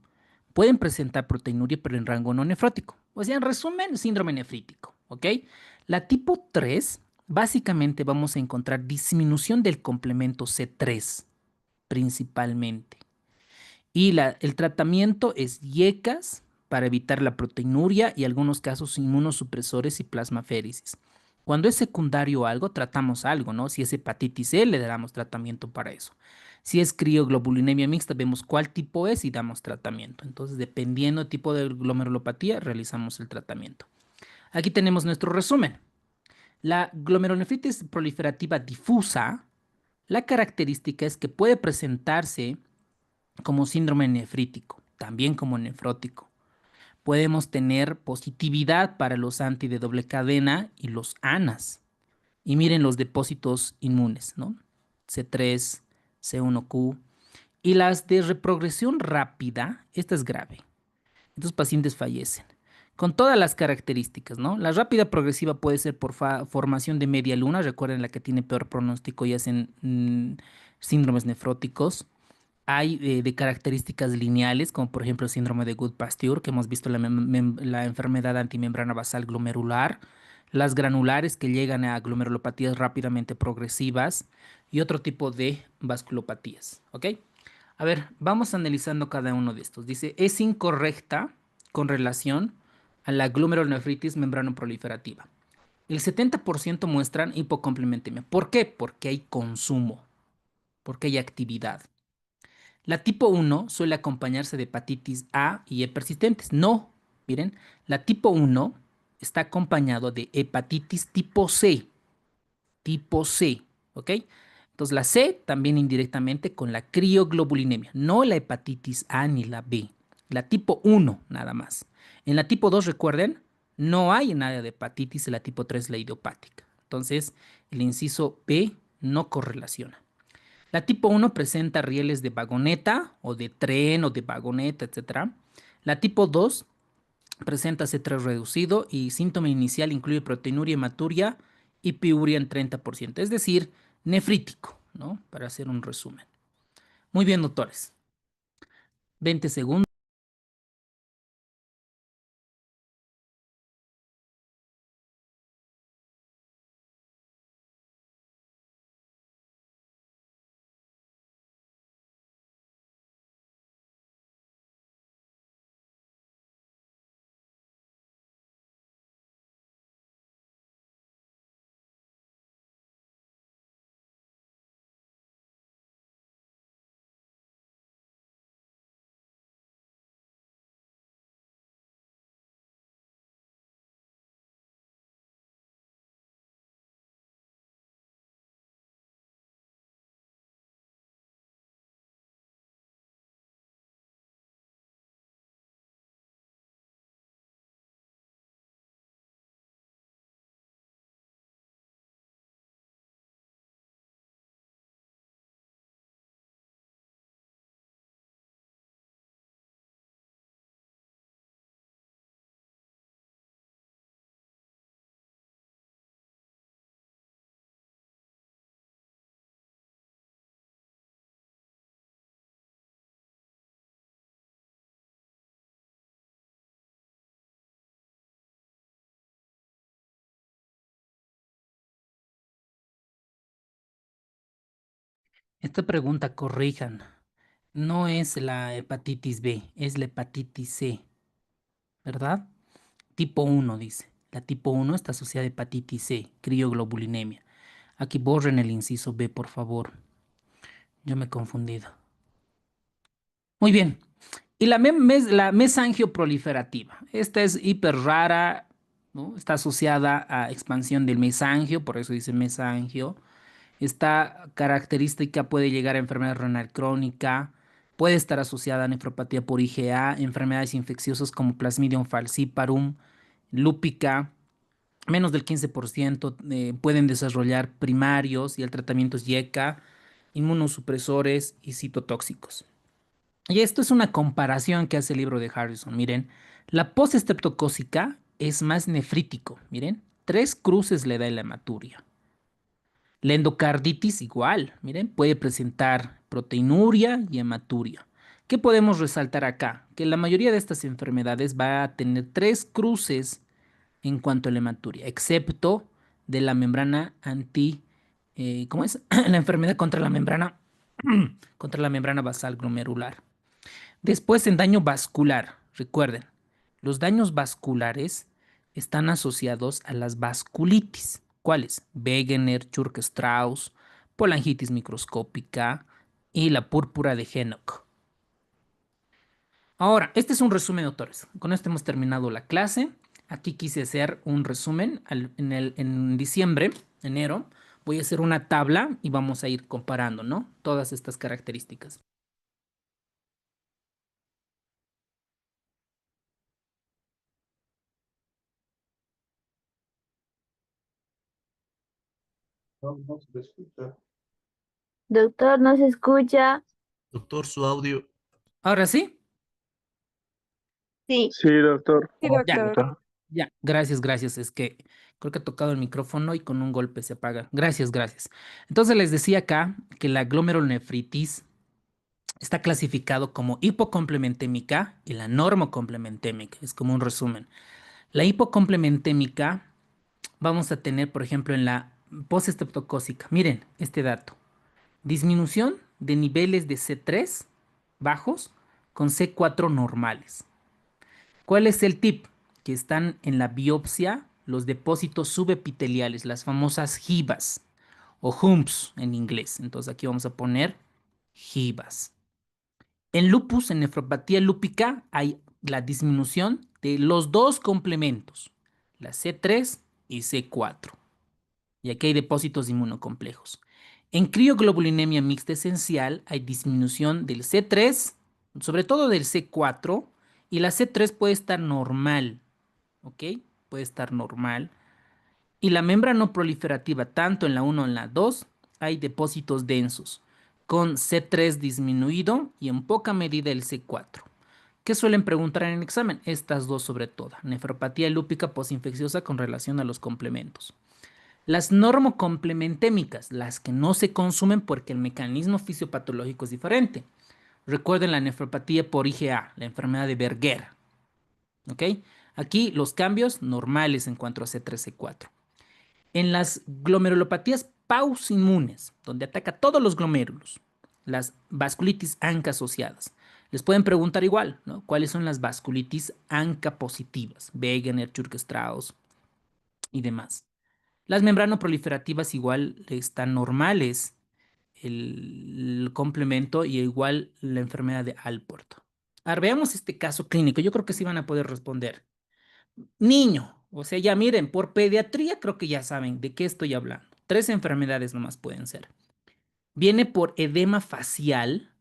pueden presentar proteinuria, pero en rango no nefrótico. O sea, en resumen, síndrome nefrítico, ¿ok? La tipo 3, básicamente vamos a encontrar disminución del complemento C3 principalmente. Y el tratamiento es IECAS para evitar la proteinuria y algunos casos inmunosupresores y plasmaféresis. Cuando es secundario algo, tratamos algo, ¿no? Si es hepatitis C, le damos tratamiento para eso. Si es crioglobulinemia mixta, vemos cuál tipo es y damos tratamiento. Entonces, dependiendo del tipo de glomerulopatía, realizamos el tratamiento. Aquí tenemos nuestro resumen. La glomerulonefritis proliferativa difusa, la característica es que puede presentarse como síndrome nefrítico, también como nefrótico. Podemos tener positividad para los anti de doble cadena y los ANAS. Y miren los depósitos inmunes, ¿no? C3, C1Q. Y las de reprogresión rápida, esta es grave. Estos pacientes fallecen. Con todas las características, ¿no? La rápida progresiva puede ser por formación de media luna, recuerden la que tiene peor pronóstico y hacen síndromes nefróticos. Hay de características lineales, como por ejemplo el síndrome de Goodpasture, que hemos visto la enfermedad antimembrana basal glomerular, las granulares que llegan a glomerulopatías rápidamente progresivas y otro tipo de vasculopatías. ¿Ok? A ver, vamos analizando cada uno de estos. Dice, es incorrecta con relación a la glomerulonefritis membranoproliferativa. El 70% muestran hipocomplementemia. ¿Por qué? Porque hay consumo, porque hay actividad. La tipo 1 suele acompañarse de hepatitis A y E persistentes. No, miren, la tipo 1 está acompañado de hepatitis tipo C, ¿ok? Entonces la C también indirectamente con la crioglobulinemia, no la hepatitis A ni la B, la tipo 1 nada más. En la tipo 2, recuerden, no hay nada de hepatitis, en la tipo 3 la idiopática. Entonces el inciso B no correlaciona. La tipo 1 presenta rieles de vagoneta o de tren o de vagoneta, etc. La tipo 2 presenta C3 reducido y síntoma inicial incluye proteinuria, hematuria y piuria en 30%, es decir, nefrítico, ¿no? Para hacer un resumen. Muy bien, doctores. 20 segundos. Esta pregunta, corrijan, no es la hepatitis B, es la hepatitis C, ¿verdad? Tipo 1 dice. La tipo 1 está asociada a hepatitis C, crioglobulinemia. Aquí borren el inciso B, por favor. Yo me he confundido. Muy bien. Y la mesangioproliferativa. Esta es hiper rara, ¿no? Está asociada a expansión del mesangio, por eso dice mesangio. Esta característica puede llegar a enfermedad renal crónica, puede estar asociada a nefropatía por IgA, enfermedades infecciosas como Plasmodium falciparum, lúpica. Menos del 15% pueden desarrollar primarios y el tratamiento es YECA, inmunosupresores y citotóxicos. Y esto es una comparación que hace el libro de Harrison. Miren, la postestreptocócica es más nefrítico. Miren, 3 cruces le da la hematuria. La endocarditis igual, miren, puede presentar proteinuria y hematuria. ¿Qué podemos resaltar acá? Que la mayoría de estas enfermedades va a tener 3 cruces en cuanto a la hematuria, excepto de la membrana ¿cómo es? La enfermedad contra la membrana, contra la membrana basal glomerular. Después en daño vascular, recuerden, los daños vasculares están asociados a las vasculitis. ¿Cuáles? Wegener, Churg-Strauss, polangitis microscópica y la púrpura de Henoch. Ahora, este es un resumen, doctores. Con esto hemos terminado la clase. Aquí quise hacer un resumen en diciembre, enero. Voy a hacer una tabla y vamos a ir comparando, ¿no? Todas estas características. Doctor, ¿no se escucha? Doctor, su audio. Ahora sí. Sí. Sí, doctor. Sí, Ya, doctor. ya. Gracias, gracias. Es que creo que he tocado el micrófono y con un golpe se apaga. Gracias, gracias. Entonces les decía acá que la glomerulonefritis está clasificado como hipocomplementémica y la normocomplementémica. Es como un resumen. La hipocomplementémica vamos a tener, por ejemplo, en la postestreptocócica. Miren este dato. Disminución de niveles de C3 bajos con C4 normales. ¿Cuál es el tip? Que están en la biopsia los depósitos subepiteliales, las famosas gibas o humps en inglés. Entonces aquí vamos a poner gibas. En lupus, en nefropatía lúpica, hay la disminución de los dos complementos, la C3 y C4. Y aquí hay depósitos inmunocomplejos. En crioglobulinemia mixta esencial hay disminución del C3, sobre todo del C4, y la C3 puede estar normal, ¿ok? Puede estar normal. Y la membrana no proliferativa, tanto en la 1 como en la 2, hay depósitos densos, con C3 disminuido y en poca medida el C4. ¿Qué suelen preguntar en el examen? Estas dos sobre todo. Nefropatía lúpica posinfecciosa con relación a los complementos. Las normocomplementémicas, las que no se consumen porque el mecanismo fisiopatológico es diferente. Recuerden la nefropatía por IgA, la enfermedad de Berger. ¿Ok? Aquí los cambios normales en cuanto a C3-C4. En las glomerulopatías pausinmunes, donde ataca todos los glomérulos, las vasculitis ANCA asociadas, les pueden preguntar igual, ¿no? ¿Cuáles son las vasculitis ANCA positivas? Wegener, Churg-Strauss y demás. Las membranoproliferativas igual están normales, el complemento y igual la enfermedad de Alport. Ahora veamos este caso clínico. Yo creo que sí van a poder responder. Niño, o sea, ya miren, por pediatría creo que ya saben de qué estoy hablando. 3 enfermedades nomás pueden ser. Viene por edema facial,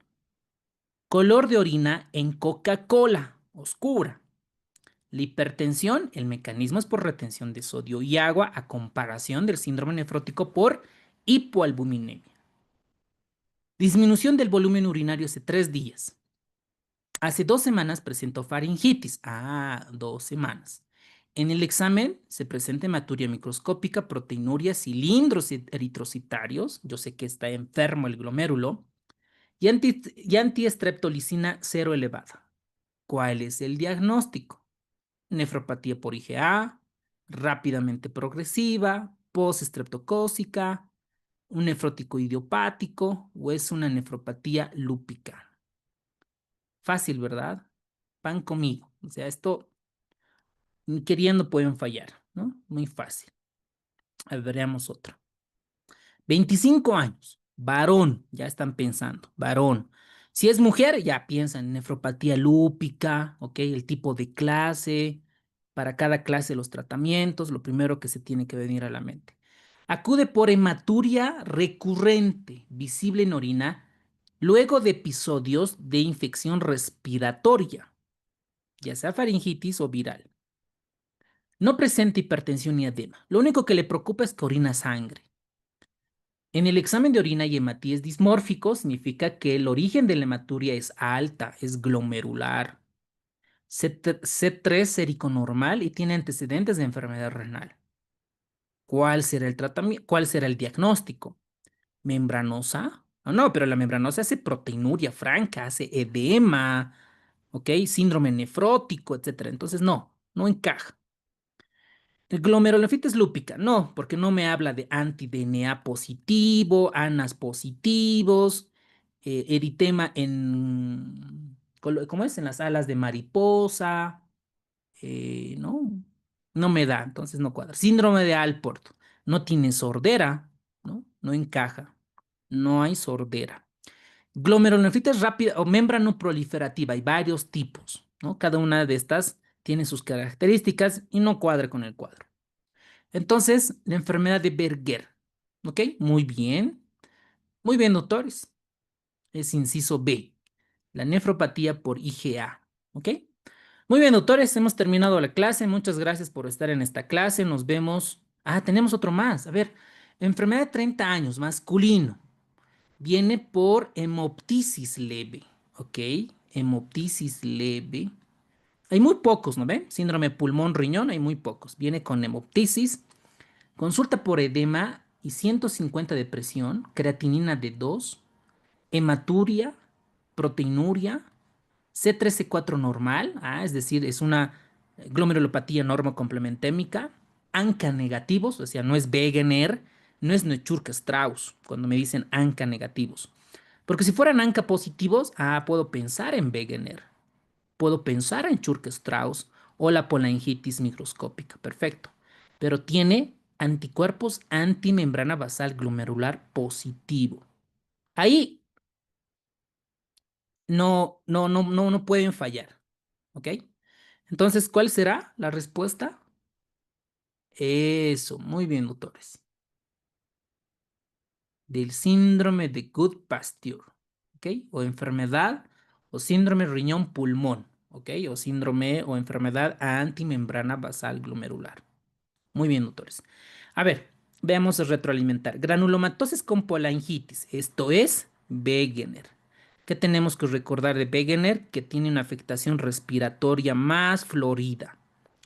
color de orina en Coca-Cola, oscura. La hipertensión, el mecanismo es por retención de sodio y agua a comparación del síndrome nefrótico por hipoalbuminemia. Disminución del volumen urinario hace 3 días. Hace 2 semanas presentó faringitis. 2 semanas. En el examen se presenta hematuria microscópica, proteinuria, cilindros eritrocitarios. Yo sé que está enfermo el glomérulo. Y antiestreptolicina 0 elevada. ¿Cuál es el diagnóstico? Nefropatía por IgA, rápidamente progresiva, postestreptocócica, un nefrótico idiopático o es una nefropatía lúpica. Fácil, ¿verdad? Van conmigo. O sea, esto Ni queriendo pueden fallar, ¿no? Muy fácil. A ver, veamos otro. 25 años, varón, ya están pensando, varón. Si es mujer, ya piensan en nefropatía lúpica, ¿ok? El tipo de clase, para cada clase los tratamientos, lo primero que se tiene que venir a la mente. Acude por hematuria recurrente, visible en orina, luego de episodios de infección respiratoria, ya sea faringitis o viral. No presenta hipertensión ni edema. Lo único que le preocupa es que orina sangre. En el examen de orina y hematía es dismórfico, significa que el origen de la hematuria es alta, es glomerular. C3 sérico normal y tiene antecedentes de enfermedad renal. ¿Cuál será el tratamiento? ¿Cuál será el diagnóstico? ¿Membranosa? No, pero la membranosa hace proteinuria franca, hace edema, ¿ok? Síndrome nefrótico, etcétera. Entonces, no encaja. ¿El glomerulonefritis lúpica? No, porque no me habla de anti-DNA positivo, ANAS positivos, eritema ¿cómo es? En las alas de mariposa, no, no me da, entonces no cuadra. Síndrome de Alport, no tiene sordera, ¿no? No encaja, no hay sordera. Glomerulonefritis rápida o membrano proliferativa, hay varios tipos, ¿no? Cada una de estas tiene sus características y no cuadra con el cuadro. Entonces, la enfermedad de Berger. ¿Ok? Muy bien. Muy bien, doctores. Es inciso B. La nefropatía por IgA. ¿Ok? Muy bien, doctores. Hemos terminado la clase. Muchas gracias por estar en esta clase. Nos vemos. Ah, tenemos otro más. A ver. Enfermedad de 30 años, masculino. Viene por hemoptisis leve. ¿Ok? Hemoptisis leve. Hay muy pocos, ¿no ven? Síndrome pulmón-riñón, hay muy pocos. Viene con hemoptisis. Consulta por edema y 150 de presión, creatinina de 2, hematuria, proteinuria, C3C4 normal, es decir, es una glomerulopatía normocomplementémica, ANCA negativos, o sea, no es Wegener, no es Neuchurka-Strauss, cuando me dicen ANCA negativos. Porque si fueran ANCA positivos, puedo pensar en Wegener, puedo pensar en Churka-Strauss o la polangitis microscópica, perfecto. Pero tiene anticuerpos antimembrana basal glomerular positivo. Ahí no pueden fallar, ¿ok? Entonces, ¿cuál será la respuesta? Eso, muy bien, doctores. Del síndrome de Good-Pasture, ¿ok? O enfermedad o síndrome riñón-pulmón, ¿ok? O síndrome o enfermedad antimembrana basal glomerular. Muy bien, doctores. A ver, veamos el retroalimentar. Granulomatosis con polangitis. Esto es Wegener. ¿Qué tenemos que recordar de Wegener? Que tiene una afectación respiratoria más florida.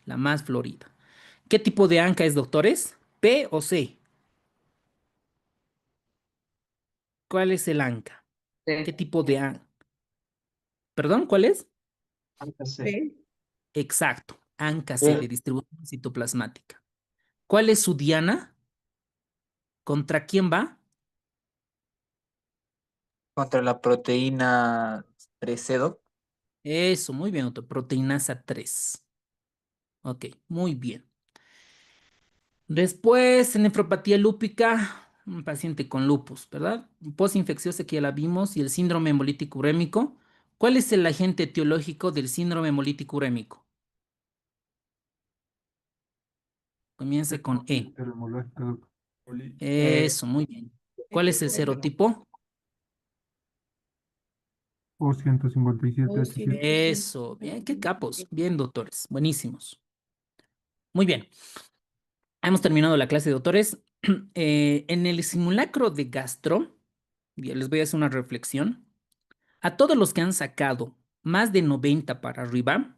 La más florida. ¿Qué tipo de ANCA es, doctores? ¿P o C? ¿Cuál es el ANCA? ¿Qué C. tipo de ANCA? ¿Perdón? ¿Cuál es? C. Exacto. ANCA C de distribución citoplasmática. ¿Cuál es su diana? ¿Contra quién va? Contra la proteína 3C, Eso, muy bien, doctor. Proteinasa 3. Ok, muy bien. Después, nefropatía lúpica, un paciente con lupus, ¿verdad? Postinfecciosa que ya la vimos y el síndrome hemolítico urémico. ¿Cuál es el agente etiológico del síndrome hemolítico urémico? Comienza con E. Eso, muy bien. ¿Cuál es el serotipo? O157H7. Eso, bien, qué capos. Bien, doctores, buenísimos. Muy bien. Hemos terminado la clase, doctores. En el simulacro de gastro, ya les voy a hacer una reflexión. A todos los que han sacado más de 90 para arriba,